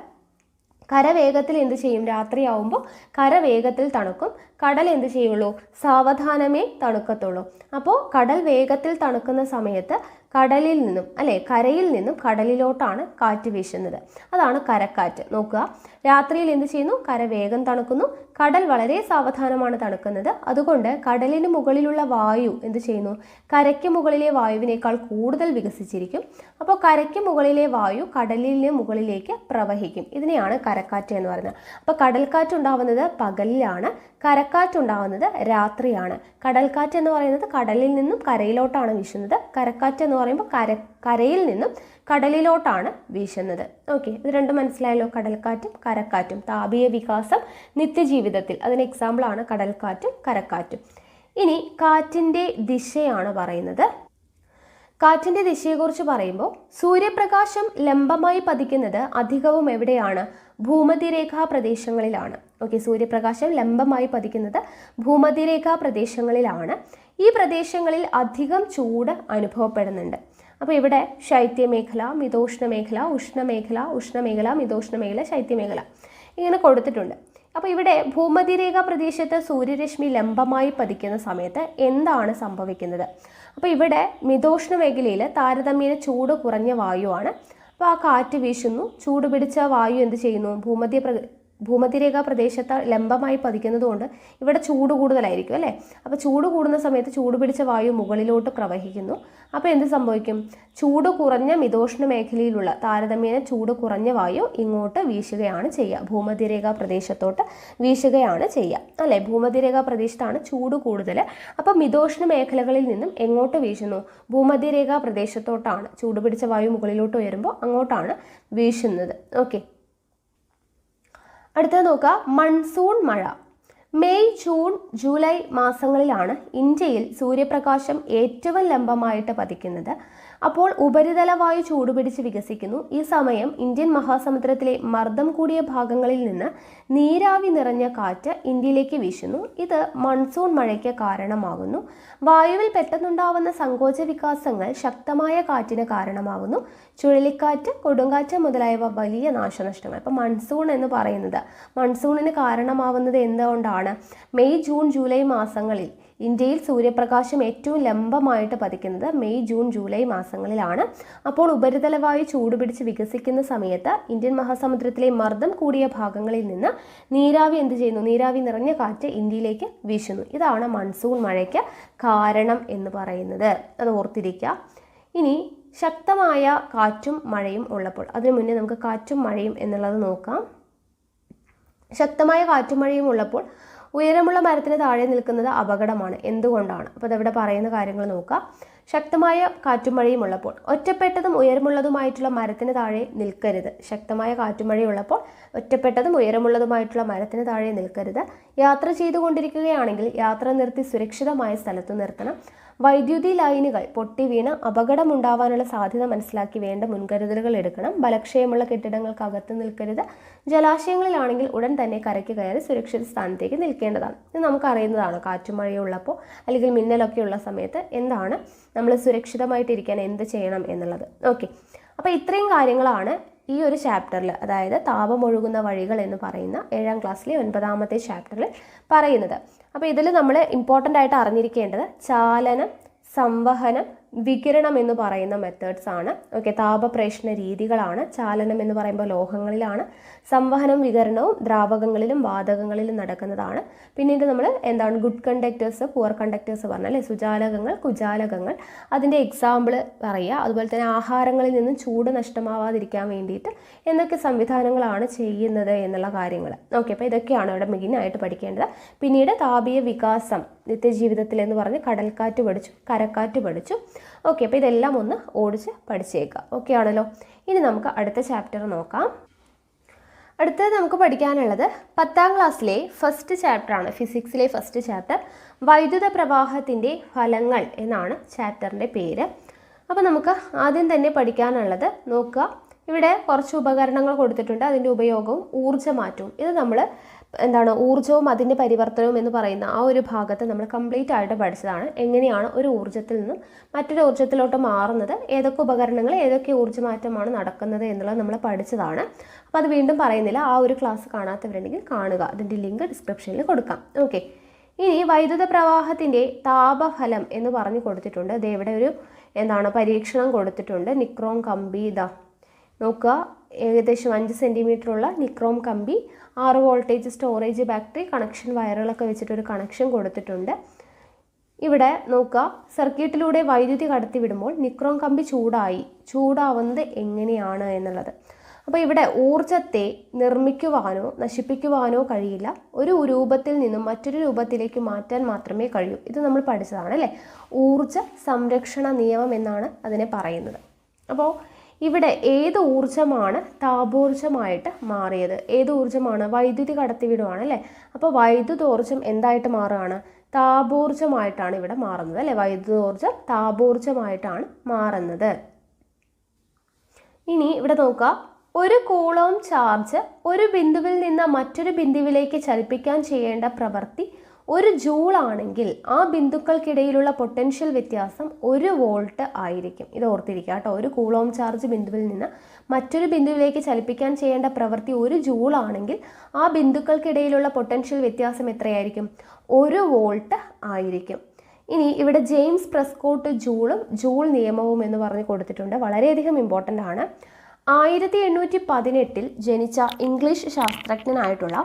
കര വേഗത്തിൽ എന്ത് ചെയ്യും? രാത്രിയാവുമ്പോൾ കര വേഗത്തിൽ തണുക്കും. കടൽ എന്ത് ചെയ്യുള്ളൂ? സാവധാനമേ തണുക്കത്തുള്ളൂ. അപ്പോൾ കടൽ വേഗത്തിൽ തണുക്കുന്ന സമയത്ത് കടലിൽ നിന്നും കരയിൽ നിന്നും കടലിലോട്ടാണ് കാറ്റ് വീശുന്നത്. അതാണ് കരക്കാറ്റ്. നോക്കുക, രാത്രിയിൽ എന്ത് ചെയ്യുന്നു? കര വേഗം തണുക്കുന്നു, കടൽ വളരെ സാവധാനമാണ് തണുക്കുന്നത്. അതുകൊണ്ട് കടലിന് മുകളിലുള്ള വായു എന്ത് ചെയ്യുന്നു? കരയ്ക്ക് മുകളിലെ വായുവിനേക്കാൾ കൂടുതൽ വികസിച്ചിരിക്കും. അപ്പോൾ കരയ്ക്ക് മുകളിലെ വായു കടലിന് മുകളിലേക്ക് പ്രവഹിക്കും. ഇതിനെയാണ് കരക്കാറ്റ് എന്ന് പറയുന്നത്. അപ്പോൾ കടൽക്കാറ്റ് ഉണ്ടാവുന്നത് പകലിലാണ്, കരക്കാറ്റ് ഉണ്ടാവുന്നത് രാത്രിയാണ്. കടൽക്കാറ്റ് എന്ന് പറയുന്നത് കടലിൽ നിന്നും കരയിലോട്ടാണ് വീശുന്നത്. കരക്കാറ്റ് എന്ന് പറയുമ്പോൾ കരയിൽ നിന്നും കടലിലോട്ടാണ് വീശുന്നത്. ഓക്കെ, ഇത് രണ്ടും മനസ്സിലായല്ലോ. കടൽക്കാറ്റും കരക്കാറ്റും. താപീയ വികാസം നിത്യജീവിതത്തിൽ, അതിന് എക്സാമ്പിളാണ് കടൽക്കാറ്റും കരക്കാറ്റും. ഇനി കാറ്റിൻ്റെ ദിശയാണ് പറയുന്നത്. കാറ്റിൻ്റെ ദിശയെക്കുറിച്ച് പറയുമ്പോൾ സൂര്യപ്രകാശം ലംബമായി പതിക്കുന്നത് അധികവും എവിടെയാണ്? ഭൂമധ്യരേഖാ പ്രദേശങ്ങളിലാണ്. ഓക്കെ, സൂര്യപ്രകാശം ലംബമായി പതിക്കുന്നത് ഭൂമധ്യരേഖാ പ്രദേശങ്ങളിലാണ്. ഈ പ്രദേശങ്ങളിൽ അധികം ചൂട് അനുഭവപ്പെടുന്നുണ്ട്. അപ്പോൾ ഇവിടെ ശൈത്യമേഖല, മിതോഷ്ണമേഖല, ഉഷ്ണമേഖല, മിതോഷ്ണമേഖല, ശൈത്യമേഖല ഇങ്ങനെ കൊടുത്തിട്ടുണ്ട്. അപ്പോൾ ഇവിടെ ഭൂമധ്യരേഖാ പ്രദേശത്ത് സൂര്യരശ്മി ലംബമായി പതിക്കുന്ന സമയത്ത് എന്താണ് സംഭവിക്കുന്നത്? അപ്പോൾ ഇവിടെ മിതോഷ്ണ മേഖലയിൽ താരതമ്യേന ചൂട് കുറഞ്ഞ വായുവാണ്. അപ്പോൾ ആ കാറ്റ് വീശുന്നു, ചൂട് പിടിച്ച വായു എന്ത് ചെയ്യുന്നു? ഭൂമധ്യരേഖാ പ്രദേശത്ത് ലംബമായി പതിക്കുന്നത് കൊണ്ട് ഇവിടെ ചൂട് കൂടുതലായിരിക്കും, അല്ലേ? അപ്പോൾ ചൂട് കൂടുന്ന സമയത്ത് ചൂട് പിടിച്ച വായു മുകളിലോട്ട് പ്രവഹിക്കുന്നു. അപ്പോൾ എന്ത് സംഭവിക്കും? ചൂട് കുറഞ്ഞ മിതോഷ്ണ മേഖലയിലുള്ള താരതമ്യേന ചൂട് കുറഞ്ഞ വായു ഇങ്ങോട്ട് വീശുകയാണ് ചെയ്യുക. ഭൂമധ്യരേഖാ പ്രദേശത്തോട്ട് വീശുകയാണ് ചെയ്യുക, അല്ലേ? ഭൂമധ്യരേഖാ പ്രദേശത്താണ് ചൂട് കൂടുതൽ. അപ്പോൾ മിതോഷ്ണ മേഖലകളിൽ നിന്നും എങ്ങോട്ട് വീശുന്നു? ഭൂമധ്യരേഖാ പ്രദേശത്തോട്ടാണ്. ചൂട് പിടിച്ച വായു മുകളിലോട്ട് ഉയരുമ്പോൾ അങ്ങോട്ടാണ് വീശുന്നത്. ഓക്കെ, അടുത്തത് നോക്കുക, മൺസൂൺ മഴ. മെയ്, ജൂൺ, ജൂലൈ മാസങ്ങളിലാണ് ഇന്ത്യയിൽ സൂര്യപ്രകാശം ഏറ്റവും ലംബമായിട്ട് പതിക്കുന്നത്. അപ്പോൾ ഉപരിതല വായു ചൂടുപിടിച്ച് വികസിക്കുന്നു. ഈ സമയം ഇന്ത്യൻ മഹാസമുദ്രത്തിലെ മർദ്ദം കൂടിയ ഭാഗങ്ങളിൽ നിന്ന് നീരാവി നിറഞ്ഞ കാറ്റ് ഇന്ത്യയിലേക്ക് വീശുന്നു. ഇത് മൺസൂൺ മഴയ്ക്ക് കാരണമാകുന്നു. വായുവിൽ പെട്ടെന്നുണ്ടാവുന്ന സങ്കോച വികാസങ്ങൾ ശക്തമായ കാറ്റിന് കാരണമാകുന്നു. ചുഴലിക്കാറ്റ്, കൊടുങ്കാറ്റ് മുതലായവ വലിയ നാശനഷ്ടങ്ങൾ. ഇപ്പം മൺസൂൺ എന്ന് പറയുന്നത്, മൺസൂണിന് കാരണമാവുന്നത് എന്തുകൊണ്ടാണ്? മെയ്, ജൂൺ, ജൂലൈ മാസങ്ങളിൽ ഇന്ത്യയിൽ സൂര്യപ്രകാശം ഏറ്റവും ലംബമായിട്ട് പതിക്കുന്നത് മെയ്, ജൂൺ, ജൂലൈ മാസങ്ങളിലാണ്. അപ്പോൾ ഉപരിതല വായു ചൂടുപിടിച്ച് വികസിക്കുന്ന സമയത്ത് ഇന്ത്യൻ മഹാസമുദ്രത്തിലെ മർദ്ദം കൂടിയ ഭാഗങ്ങളിൽ നിന്ന് നീരാവി എന്ത് ചെയ്യുന്നു? നീരാവി നിറഞ്ഞ കാറ്റ് ഇന്ത്യയിലേക്ക് വീശുന്നു. ഇതാണ് മൺസൂൺ മഴയ്ക്ക് കാരണം എന്ന് പറയുന്നത്. അത് ഓർത്തിരിക്കുക. ഇനി ശക്തമായ കാറ്റും മഴയും ഉള്ളപ്പോൾ, അതിനു മുന്നേ നമുക്ക് കാറ്റും മഴയും എന്നുള്ളത് നോക്കാം. ശക്തമായ കാറ്റും മഴയും ഉള്ളപ്പോൾ ഉയരമുള്ള മരത്തിന് താഴെ നിൽക്കുന്നത് അപകടമാണ്. എന്തുകൊണ്ടാണ്? അപ്പോൾ അതവിടെ പറയുന്ന കാര്യങ്ങൾ നോക്കാം. ശക്തമായ കാറ്റും മഴയും ഉള്ളപ്പോൾ ഒറ്റപ്പെട്ടതും ഉയരമുള്ളതുമായിട്ടുള്ള മരത്തിന് താഴെ നിൽക്കരുത്. ശക്തമായ കാറ്റും മഴയുള്ളപ്പോൾ ഒറ്റപ്പെട്ടതും ഉയരമുള്ളതുമായിട്ടുള്ള മരത്തിന് താഴെ നിൽക്കരുത്. യാത്ര ചെയ്തുകൊണ്ടിരിക്കുകയാണെങ്കിൽ യാത്ര നിർത്തി സുരക്ഷിതമായ സ്ഥലത്ത് നിർത്തണം. വൈദ്യുതി ലൈനുകൾ പൊട്ടി വീണ് അപകടമുണ്ടാവാനുള്ള സാധ്യത മനസ്സിലാക്കി വേണ്ട മുൻകരുതലുകൾ എടുക്കണം. ബലക്ഷയമുള്ള കെട്ടിടങ്ങൾക്കകത്ത് നിൽക്കരുത്. ജലാശയങ്ങളിലാണെങ്കിൽ ഉടൻ തന്നെ കരയ്ക്ക് കയറി സുരക്ഷിത സ്ഥാനത്തേക്ക് നിൽക്കേണ്ടതാണ്. ഇത് നമുക്കറിയുന്നതാണ്. കാറ്റും മഴയുള്ളപ്പോൾ അല്ലെങ്കിൽ മിന്നലൊക്കെ ഉള്ള സമയത്ത് എന്താണ് നമ്മൾ സുരക്ഷിതമായിട്ടിരിക്കാൻ എന്ത് ചെയ്യണം എന്നുള്ളത്. ഓക്കെ, അപ്പോൾ ഇത്രയും കാര്യങ്ങളാണ് ഈ ഒരു ചാപ്റ്ററിൽ, അതായത് താപമൊഴുകുന്ന വഴികൾ എന്ന് പറയുന്ന 7ാം ക്ലാസ്സിലെ 9ാമത്തെ ചാപ്റ്ററിൽ പറയുന്നത്. അപ്പോൾ ഇതിൽ നമ്മൾ ഇമ്പോർട്ടൻ്റ് ആയിട്ട് അറിഞ്ഞിരിക്കേണ്ടത് ചാലനം, സംവഹനം, വികിരണം എന്ന് പറയുന്ന മെത്തേഡ്സ് ആണ്. ഓക്കെ, താപപ്രേഷണ രീതികളാണ്. ചാലനം എന്ന് പറയുമ്പോൾ ലോഹങ്ങളിലാണ്, സംവഹനം വികിരണവും ദ്രാവകങ്ങളിലും വാതകങ്ങളിലും നടക്കുന്നതാണ്. പിന്നീട് നമ്മൾ എന്താണ് ഗുഡ് കണ്ടക്ടേഴ്സ്, പുവർ കണ്ടക്ടേഴ്സ് പറഞ്ഞാൽ സുജാലകങ്ങൾ, കുജാലകങ്ങൾ, അതിൻ്റെ എക്സാമ്പിൾ പറയുക. അതുപോലെ തന്നെ ആഹാരങ്ങളിൽ നിന്നും ചൂട് നഷ്ടമാവാതിരിക്കാൻ വേണ്ടിയിട്ട് എന്തൊക്കെ സംവിധാനങ്ങളാണ് ചെയ്യുന്നത് എന്നുള്ള കാര്യങ്ങൾ. ഓക്കെ, അപ്പോൾ ഇതൊക്കെയാണ് ഇവിടെ മെയിനായിട്ട് പഠിക്കേണ്ടത്. പിന്നീട് താപീയ വികാസം നിത്യജീവിതത്തിൽ എന്ന് പറഞ്ഞ് കടൽക്കാറ്റ് പഠിച്ചു, കരക്കാറ്റ് പഠിച്ചു. ഓക്കെ, അപ്പോൾ ഇതെല്ലാം ഒന്ന് ഓടിച്ച് പഠിച്ചേക്കാം. ഓക്കെ ആണല്ലോ. ഇനി നമുക്ക് അടുത്ത ചാപ്റ്റർ നോക്കാം. അടുത്തത് നമുക്ക് പഠിക്കാനുള്ളത് 10ാം ക്ലാസ്സിലെ ഫസ്റ്റ് ചാപ്റ്ററാണ്, ഫിസിക്സിലെ ഫസ്റ്റ് ചാപ്റ്റർ, വൈദ്യുത പ്രവാഹത്തിൻ്റെ ഫലങ്ങൾ എന്നാണ് ചാപ്റ്ററിൻ്റെ പേര്. അപ്പോൾ നമുക്ക് ആദ്യം തന്നെ പഠിക്കാനുള്ളത് നോക്കുക. ഇവിടെ കുറച്ച് ഉപകരണങ്ങൾ കൊടുത്തിട്ടുണ്ട്, അതിൻ്റെ ഉപയോഗവും ഊർജ്ജമാറ്റവും. ഇത് നമ്മൾ ഊർജ്ജവും അതിൻ്റെ പരിവർത്തനവും എന്ന് പറയുന്ന ആ ഒരു ഭാഗത്ത് നമ്മൾ കംപ്ലീറ്റ് ആയിട്ട് പഠിച്ചതാണ്. എങ്ങനെയാണ് ഒരു ഊർജ്ജത്തിൽ നിന്നും മറ്റൊരു ഊർജ്ജത്തിലോട്ട് മാറുന്നത്, ഏതൊക്കെ ഉപകരണങ്ങൾ ഏതൊക്കെ ഊർജ്ജമാറ്റമാണ് നടക്കുന്നത് എന്നുള്ളത് നമ്മൾ പഠിച്ചതാണ്. അപ്പോൾ അത് വീണ്ടും പറയുന്നില്ല. ആ ഒരു ക്ലാസ് കാണാത്തവരുണ്ടെങ്കിൽ കാണുക, അതിൻ്റെ ലിങ്ക് ഡിസ്ക്രിപ്ഷനിൽ കൊടുക്കാം. ഓക്കെ, ഇനി വൈദ്യുത പ്രവാഹത്തിൻ്റെ താപഫലം എന്ന് പറഞ്ഞു കൊടുത്തിട്ടുണ്ട്. ഇത് ഇവിടെ ഒരു പരീക്ഷണം കൊടുത്തിട്ടുണ്ട്. നിക്രോം കമ്പി ഇതാ നോക്കുക, ഏകദേശം 5 സെൻറ്റിമീറ്ററുള്ള നിക്രോം കമ്പി, 6 വോൾട്ടേജ് സ്റ്റോറേജ് ബാറ്ററി, കണക്ഷൻ വയറുകളൊക്കെ വെച്ചിട്ടൊരു കണക്ഷൻ കൊടുത്തിട്ടുണ്ട്. ഇവിടെ നോക്കുക, സർക്യൂട്ടിലൂടെ വൈദ്യുതി കടത്തിവിടുമ്പോൾ നിക്രോം കമ്പി ചൂടാവുന്നത് എങ്ങനെയാണ് എന്നുള്ളത്. അപ്പോൾ ഇവിടെ ഊർജത്തെ നിർമ്മിക്കുവാനോ നശിപ്പിക്കുവാനോ കഴിയില്ല. ഒരു രൂപത്തിൽ നിന്നും മറ്റൊരു രൂപത്തിലേക്ക് മാറ്റാൻ മാത്രമേ കഴിയൂ. ഇത് നമ്മൾ പഠിച്ചതാണ് അല്ലേ? ഊർജ സംരക്ഷണ നിയമം എന്നാണ് അതിനെ പറയുന്നത്. അപ്പോൾ ഇവിടെ ഏത് ഊർജ്ജമാണ് താപോർജ്ജമായിട്ട് മാറിയത്? ഏത് ഊർജ്ജമാണ്? വൈദ്യുതി കടത്തിവിടുവാണ് അല്ലേ? അപ്പോൾ വൈദ്യുതോർജ്ജം എന്തായിട്ട് മാറുകയാണ്? താപോർജ്ജമായിട്ടാണ് ഇവിടെ മാറുന്നത് അല്ലേ? വൈദ്യുതോർജ്ജം താപോർജ്ജമായിട്ടാണ് മാറുന്നത്. ഇനി ഇവിടെ നോക്കുക, ഒരു കൂളോം ചാർജ് ഒരു ബിന്ദുവിൽ നിന്ന് മറ്റൊരു ബിന്ദുവിലേക്ക് ചലിപ്പിക്കാൻ ചെയ്യേണ്ട പ്രവൃത്തി 1 ജൂൾ ആണെങ്കിൽ ആ ബിന്ദുക്കൾക്കിടയിലുള്ള പൊട്ടൻഷ്യൽ വ്യത്യാസം 1 വോൾട്ട് ആയിരിക്കും. ഇത് ഓർത്തിരിക്കുക കേട്ടോ. ഒരു കൂളോം ചാർജ് ബിന്ദുവിൽ നിന്ന് മറ്റൊരു ബിന്ദുവിലേക്ക് ചലിപ്പിക്കാൻ ചെയ്യേണ്ട പ്രവൃത്തി 1 ജൂൾ ആണെങ്കിൽ ആ ബിന്ദുക്കൾക്കിടയിലുള്ള പൊട്ടൻഷ്യൽ വ്യത്യാസം എത്രയായിരിക്കും? 1 വോൾട്ട് ആയിരിക്കും. ഇനി ഇവിടെ ജെയിംസ് പ്രെസ്കോട്ട് ജൂളും ജൂൾ നിയമവും എന്ന് പറഞ്ഞ് കൊടുത്തിട്ടുണ്ട്. വളരെയധികം ഇമ്പോർട്ടൻ്റ് ആണ്. 1818 ജനിച്ച ഇംഗ്ലീഷ് ശാസ്ത്രജ്ഞനായിട്ടുള്ള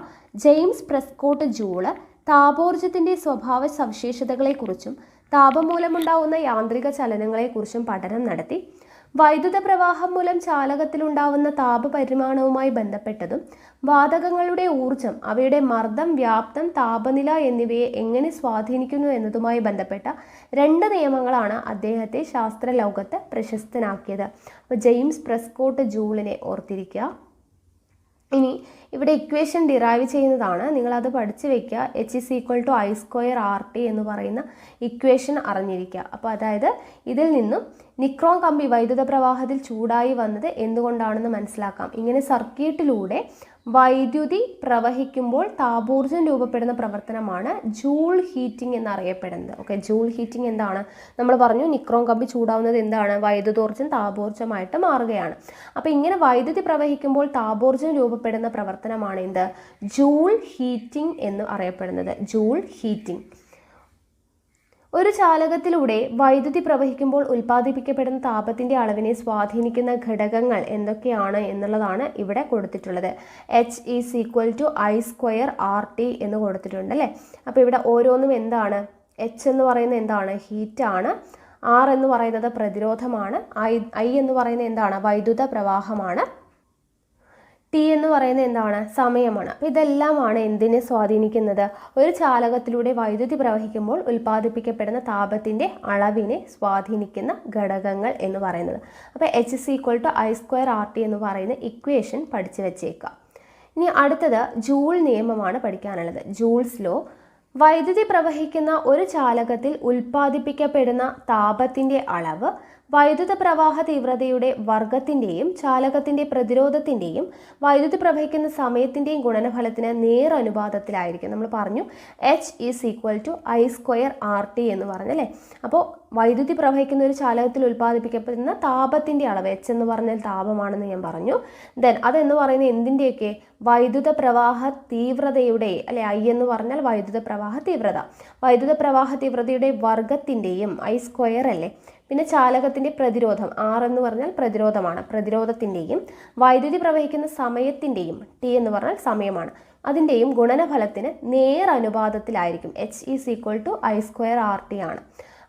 ജെയിംസ് പ്രെസ്കോട്ട് ജൂള് താപോർജ്ജത്തിൻ്റെ സ്വഭാവ സവിശേഷതകളെക്കുറിച്ചും താപം മൂലമുണ്ടാകുന്ന യാന്ത്രിക ചലനങ്ങളെക്കുറിച്ചും പഠനം നടത്തി. വൈദ്യുത പ്രവാഹം മൂലം ചാലകത്തിലുണ്ടാവുന്ന താപപരിമാണവുമായി ബന്ധപ്പെട്ടതും വാതകങ്ങളുടെ ഊർജം, അവയുടെ മർദ്ദം, വ്യാപ്തം, താപനില എന്നിവയെ എങ്ങനെ സ്വാധീനിക്കുന്നു എന്നതുമായി ബന്ധപ്പെട്ട 2 നിയമങ്ങളാണ് അദ്ദേഹത്തെ ശാസ്ത്രലോകത്ത് പ്രശസ്തനാക്കിയത്. അപ്പോൾ ജെയിംസ് പ്രെസ്കോട്ട് ജൂളിനെ ഓർത്തിരിക്കുക. ഇനി ഇവിടെ ഇക്വേഷൻ ഡിറൈവ് ചെയ്യുന്നതാണ്, നിങ്ങളത് പഠിച്ചു വെക്കുക. H=I²RT എന്ന് പറയുന്ന ഇക്വേഷൻ അറിഞ്ഞിരിക്കുക. അപ്പോൾ അതായത് ഇതിൽ നിന്നും നിക്രോൺ കമ്പി വൈദ്യുത പ്രവാഹത്തിൽ ചൂടായി വന്നത് എന്തുകൊണ്ടാണെന്ന് മനസ്സിലാക്കാം. ഇങ്ങനെ സർക്യൂട്ടിലൂടെ വൈദ്യുതി പ്രവഹിക്കുമ്പോൾ താപോർജ്ജം രൂപപ്പെടുന്ന പ്രവർത്തനമാണ് ജൂൾ ഹീറ്റിംഗ് എന്നറിയപ്പെടുന്നത്. ഓക്കെ, ജൂൾ ഹീറ്റിംഗ് എന്താണ്? നമ്മൾ പറഞ്ഞു നിക്രോൺ കമ്പി ചൂടാവുന്നത് എന്താണ്? വൈദ്യുതോർജ്ജം താപോർജ്ജമായിട്ട് മാറുകയാണ്. അപ്പോൾ ഇങ്ങനെ വൈദ്യുതി പ്രവഹിക്കുമ്പോൾ താപോർജ്ജം രൂപപ്പെടുന്ന പ്രവർത്തനമാണ് എന്ത്? ജൂൾ ഹീറ്റിംഗ് എന്ന് അറിയപ്പെടുന്നത്. Joule heating. ഒരു ചാലകത്തിലൂടെ വൈദ്യുതി പ്രവഹിക്കുമ്പോൾ ഉൽപ്പാദിപ്പിക്കപ്പെടുന്ന താപത്തിന്റെ അളവിനെ സ്വാധീനിക്കുന്ന ഘടകങ്ങൾ എന്തൊക്കെയാണ് എന്നുള്ളതാണ് ഇവിടെ കൊടുത്തിട്ടുള്ളത്. H=I²RT എന്ന് കൊടുത്തിട്ടുണ്ട് അല്ലേ. അപ്പോൾ ഇവിടെ ഓരോന്നും എന്താണ്? H എന്ന് പറയുന്നത് എന്താണ്? ഹീറ്റാണ്. R എന്ന് പറയുന്നത് പ്രതിരോധമാണ്. I എന്ന് പറയുന്നത് എന്താണ്? വൈദ്യുത പ്രവാഹമാണ്. T എന്ന് പറയുന്നത് എന്താണ്? സമയമാണ്. അപ്പോൾ ഇതെല്ലാമാണ് എന്തിനെ സ്വാധീനിക്കുന്നത്? ഒരു ചാലകത്തിലൂടെ വൈദ്യുതി പ്രവഹിക്കുമ്പോൾ ഉൽപ്പാദിപ്പിക്കപ്പെടുന്ന താപത്തിൻ്റെ അളവിനെ സ്വാധീനിക്കുന്ന ഘടകങ്ങൾ എന്ന് പറയുന്നത്. അപ്പോൾ H=I²RT എന്ന് പറയുന്ന ഇക്വേഷൻ പഠിച്ചു വെച്ചേക്കുക. ഇനി അടുത്തത് ജൂൾ നിയമമാണ് പഠിക്കാനുള്ളത്. Joule's law. വൈദ്യുതി പ്രവഹിക്കുന്ന ഒരു ചാലകത്തിൽ ഉൽപ്പാദിപ്പിക്കപ്പെടുന്ന താപത്തിൻ്റെ അളവ് വൈദ്യുത പ്രവാഹ തീവ്രതയുടെ വർഗത്തിൻ്റെയും ചാലകത്തിൻ്റെ പ്രതിരോധത്തിൻ്റെയും വൈദ്യുതി പ്രവഹിക്കുന്ന സമയത്തിൻ്റെയും ഗുണനഫലത്തിന് നേരനുപാതത്തിലായിരിക്കും. നമ്മൾ പറഞ്ഞു H=I²RT എന്ന് പറഞ്ഞല്ലേ. അപ്പോൾ വൈദ്യുതി പ്രവഹിക്കുന്ന ഒരു ചാലകത്തിൽ ഉൽപ്പാദിപ്പിക്കപ്പെടുന്ന താപത്തിൻ്റെ അളവ് H എന്ന് പറഞ്ഞാൽ താപമാണെന്ന് ഞാൻ പറഞ്ഞു. ദെൻ അതെന്ന് പറയുന്നത് എന്തിൻ്റെയൊക്കെ? വൈദ്യുത പ്രവാഹ തീവ്രതയുടെ അല്ലെ. I എന്ന് പറഞ്ഞാൽ വൈദ്യുത പ്രവാഹ തീവ്രത. വൈദ്യുത പ്രവാഹ തീവ്രതയുടെ വർഗത്തിൻ്റെയും I² അല്ലേ. പിന്നെ ചാലകത്തിൻ്റെ പ്രതിരോധം R എന്ന് പറഞ്ഞാൽ പ്രതിരോധമാണ്. പ്രതിരോധത്തിൻ്റെയും വൈദ്യുതി പ്രവഹിക്കുന്ന സമയത്തിൻ്റെയും T എന്ന് പറഞ്ഞാൽ സമയമാണ്. അതിൻ്റെയും ഗുണനഫലത്തിന് നേരനുപാതത്തിലായിരിക്കും. H=I²RT ആണ്.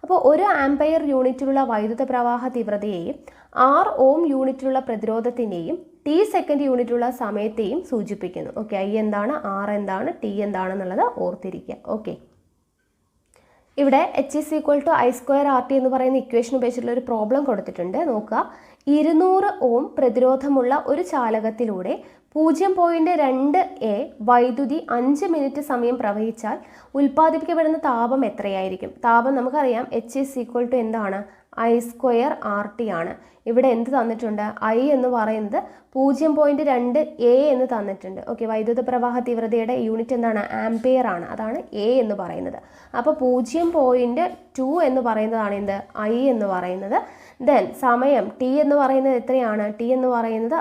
അപ്പോൾ 1 ആംപയർ യൂണിറ്റിലുള്ള വൈദ്യുത പ്രവാഹ തീവ്രതയെയും 6 ഓം യൂണിറ്റിലുള്ള പ്രതിരോധത്തിൻ്റെയും T സെക്കൻഡ് യൂണിറ്റിലുള്ള സമയത്തെയും സൂചിപ്പിക്കുന്നു. ഓക്കെ, I എന്താണ്, R എന്താണ്, T എന്താണെന്നുള്ളത് ഓർത്തിരിക്കുക. ഓക്കെ, ഇവിടെ H=I²RT എന്ന് പറയുന്ന ഇക്വേഷൻ ഉപയോഗിച്ചിട്ടുള്ള ഒരു പ്രോബ്ലം കൊടുത്തിട്ടുണ്ട്. നോക്കുക. 200 ഓം പ്രതിരോധമുള്ള ഒരു ചാലകത്തിലൂടെ 0.2 വൈദ്യുതി 5 മിനിറ്റ് സമയം പ്രവഹിച്ചാൽ ഉൽപ്പാദിപ്പിക്കപ്പെടുന്ന താപം എത്രയായിരിക്കും? താപം നമുക്കറിയാം H= എന്താണ്? I²RT ആണ്. ഇവിടെ എന്ത് തന്നിട്ടുണ്ട്? I എന്ന് പറയുന്നത് 0.2 എന്ന് തന്നിട്ടുണ്ട്. ഓക്കെ, വൈദ്യുത പ്രവാഹ തീവ്രതയുടെ യൂണിറ്റ് എന്താണ്? ആംപിയർ ആണ്. അതാണ് A എന്ന് പറയുന്നത്. അപ്പോൾ 0.2 എന്ന് പറയുന്നതാണ് എന്ത്? I എന്ന് പറയുന്നത്. ദെൻ സമയം T എന്ന് പറയുന്നത് എത്രയാണ്? T എന്ന് പറയുന്നത്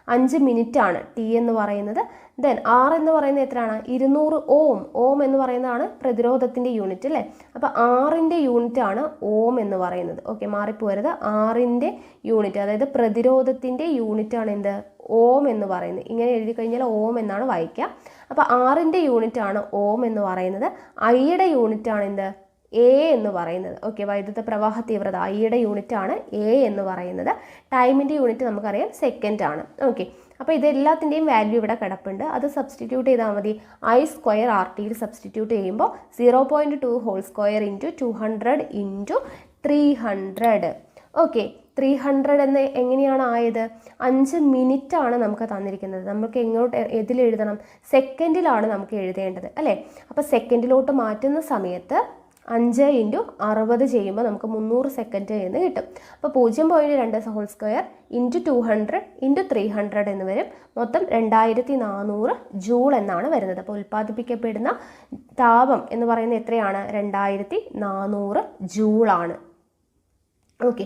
5 മിനിറ്റ് ആണ് T എന്ന് പറയുന്നത്. ദെൻ R എന്ന് പറയുന്നത് എത്രയാണ്? 200 ഓം. ഓം എന്ന് പറയുന്നതാണ് പ്രതിരോധത്തിൻ്റെ യൂണിറ്റ് അല്ലേ. അപ്പോൾ R-ൻ്റെ യൂണിറ്റ് ആണ് ഓം എന്ന് പറയുന്നത്. ഓക്കെ, മാറിപ്പോരുത്. R-ൻ്റെ യൂണിറ്റ്, അതായത് പ്രതിരോധത്തിൻ്റെ യൂണിറ്റ് ആണ് എന്ത്? ഓം എന്ന് പറയുന്നത്. ഇങ്ങനെ എഴുതി കഴിഞ്ഞാൽ ഓം എന്നാണ് വായിക്കുക. അപ്പോൾ R-ൻ്റെ യൂണിറ്റ് ആണ് ഓം എന്ന് പറയുന്നത്. I-യുടെ യൂണിറ്റ് ആണ് എന്ത്? A എന്ന് പറയുന്നത്. ഓക്കെ, വൈദ്യുത പ്രവാഹ തീവ്രത I-യുടെ യൂണിറ്റ് ആണ് A എന്ന് പറയുന്നത്. ടൈമിൻ്റെ യൂണിറ്റ് നമുക്കറിയാം സെക്കൻഡ് ആണ്. ഓക്കെ, അപ്പോൾ ഇതെല്ലാത്തിൻ്റെയും വാല്യൂ ഇവിടെ കിടപ്പുണ്ട്. അത് സബ്സ്റ്റിറ്റ്യൂട്ട് ചെയ്താൽ മതി. I²RTയിൽ സബ്സ്റ്റിറ്റ്യൂട്ട് ചെയ്യുമ്പോൾ 0.2 whole square into 200 into 300. Okay, 300 എന്ന് എങ്ങനെയാണ് ആയത്? 5 മിനിറ്റ് ആണ് നമുക്ക് തന്നിരിക്കുന്നത്. നമുക്ക് എതിലെഴുതണം? സെക്കൻഡിലാണ് നമുക്ക് എഴുതേണ്ടത് അല്ലേ. അപ്പോൾ സെക്കൻഡിലോട്ട് മാറ്റുന്ന സമയത്ത് 5 × 60 ചെയ്യുമ്പോൾ നമുക്ക് 300 സെക്കൻഡ് എന്ന് കിട്ടും. അപ്പോൾ 0.2 ഹോൾ സ്ക്വയർ ഇൻറ്റു 200 ഇൻറ്റു 300 എന്ന് വരും. മൊത്തം 2400 ജൂൾ എന്നാണ് വരുന്നത്. അപ്പോൾ ഉൽപ്പാദിപ്പിക്കപ്പെടുന്ന താപം എന്ന് പറയുന്നത് എത്രയാണ്? 2400 ജൂളാണ്. ഓക്കെ,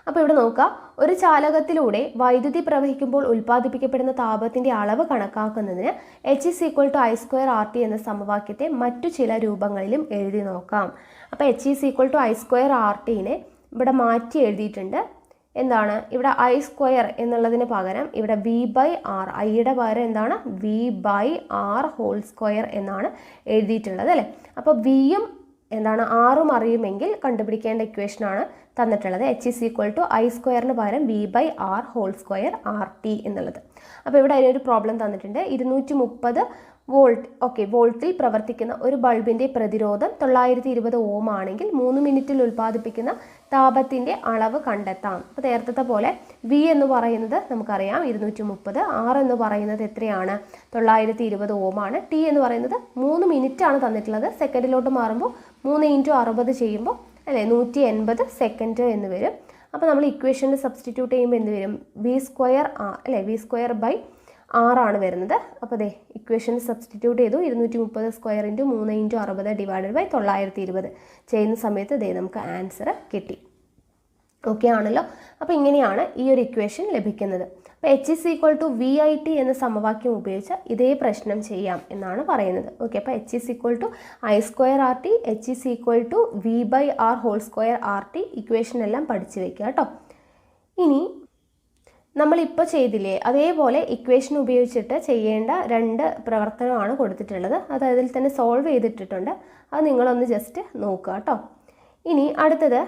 അപ്പോൾ ഇവിടെ നോക്കുക. ഒരു ചാലകത്തിലൂടെ വൈദ്യുതി പ്രവഹിക്കുമ്പോൾ ഉൽപ്പാദിപ്പിക്കപ്പെടുന്ന താപത്തിൻ്റെ അളവ് കണക്കാക്കുന്നതിന് H=I²RT എന്ന സമവാക്യത്തെ മറ്റു ചില രൂപങ്ങളിലും എഴുതി നോക്കാം. അപ്പോൾ H=I²RTനെ ഇവിടെ മാറ്റി എഴുതിയിട്ടുണ്ട്. എന്താണ് ഇവിടെ? I² എന്നുള്ളതിന് പകരം ഇവിടെ V/R, Iയുടെ പകരം എന്താണ്? V/R ഹോൾ സ്ക്വയർ എന്നാണ് എഴുതിയിട്ടുള്ളത് അല്ലേ. അപ്പോൾ Vയും എന്താണ് R-ഉം അറിയുമെങ്കിൽ കണ്ടുപിടിക്കേണ്ട ഇക്വേഷനാണ് തന്നിട്ടുള്ളത്. H=I²ന് പകരം V/R ഹോൾ സ്ക്വയർ RT എന്നുള്ളത്. അപ്പോൾ ഇവിടെ അതിനൊരു പ്രോബ്ലം തന്നിട്ടുണ്ട്. 230 വോൾട്ടിൽ പ്രവർത്തിക്കുന്ന ഒരു ബൾബിൻ്റെ പ്രതിരോധം 920 ഓം ആണെങ്കിൽ 3 മിനിറ്റിൽ ഉൽപ്പാദിപ്പിക്കുന്ന താപത്തിൻ്റെ അളവ് കണ്ടെത്താം. അപ്പോൾ നേരത്തെ പോലെ വി എന്ന് പറയുന്നത് നമുക്കറിയാം 230, ആർ എന്ന് പറയുന്നത് എത്രയാണ് 920 ഓം ആണ്. ടി എന്ന് പറയുന്നത് 3 മിനിറ്റ് ആണ് തന്നിട്ടുള്ളത്. സെക്കൻഡിലോട്ട് മാറുമ്പോൾ 3 × 60 ചെയ്യുമ്പോൾ അല്ലേ 180 സെക്കൻഡ് എന്ന് വരും. അപ്പോൾ നമ്മൾ ഇക്വേഷനിൽ സബ്സ്റ്റിറ്റ്യൂട്ട് ചെയ്യുമ്പോൾ എന്ത് വരും, v²r ആണ് വരുന്നത്. അപ്പോൾ അതെ ഇക്വേഷനിൽ സബ്സ്റ്റിറ്റ്യൂട്ട് ചെയ്തു 230² × 3 × 60 / 920 ചെയ്യുന്ന സമയത്ത് ഇതേ നമുക്ക് ആൻസർ കിട്ടി. ഓക്കെ ആണല്ലോ. അപ്പോൾ ഇങ്ങനെയാണ് ഈ ഒരു ഇക്വേഷൻ ലഭിക്കുന്നത്. അപ്പോൾ H VIT എന്ന സമവാക്യം ഉപയോഗിച്ച് ഇതേ പ്രശ്നം ചെയ്യാം എന്നാണ് പറയുന്നത്. ഓക്കെ, അപ്പോൾ H I²RT, H V/R² equation എല്ലാം പഠിച്ചു വെക്കുക കേട്ടോ. ഇനി നമ്മളിപ്പോൾ ചെയ്തില്ലേ അതേപോലെ ഇക്വേഷൻ ഉപയോഗിച്ചിട്ട് ചെയ്യേണ്ട 2 പ്രവർത്തനമാണ് കൊടുത്തിട്ടുള്ളത്. അത് അതിൽ തന്നെ സോൾവ് ചെയ്തിട്ടിട്ടുണ്ട്. അത് നിങ്ങളൊന്ന് ജസ്റ്റ് നോക്കുക കേട്ടോ. ഇനി അടുത്തത്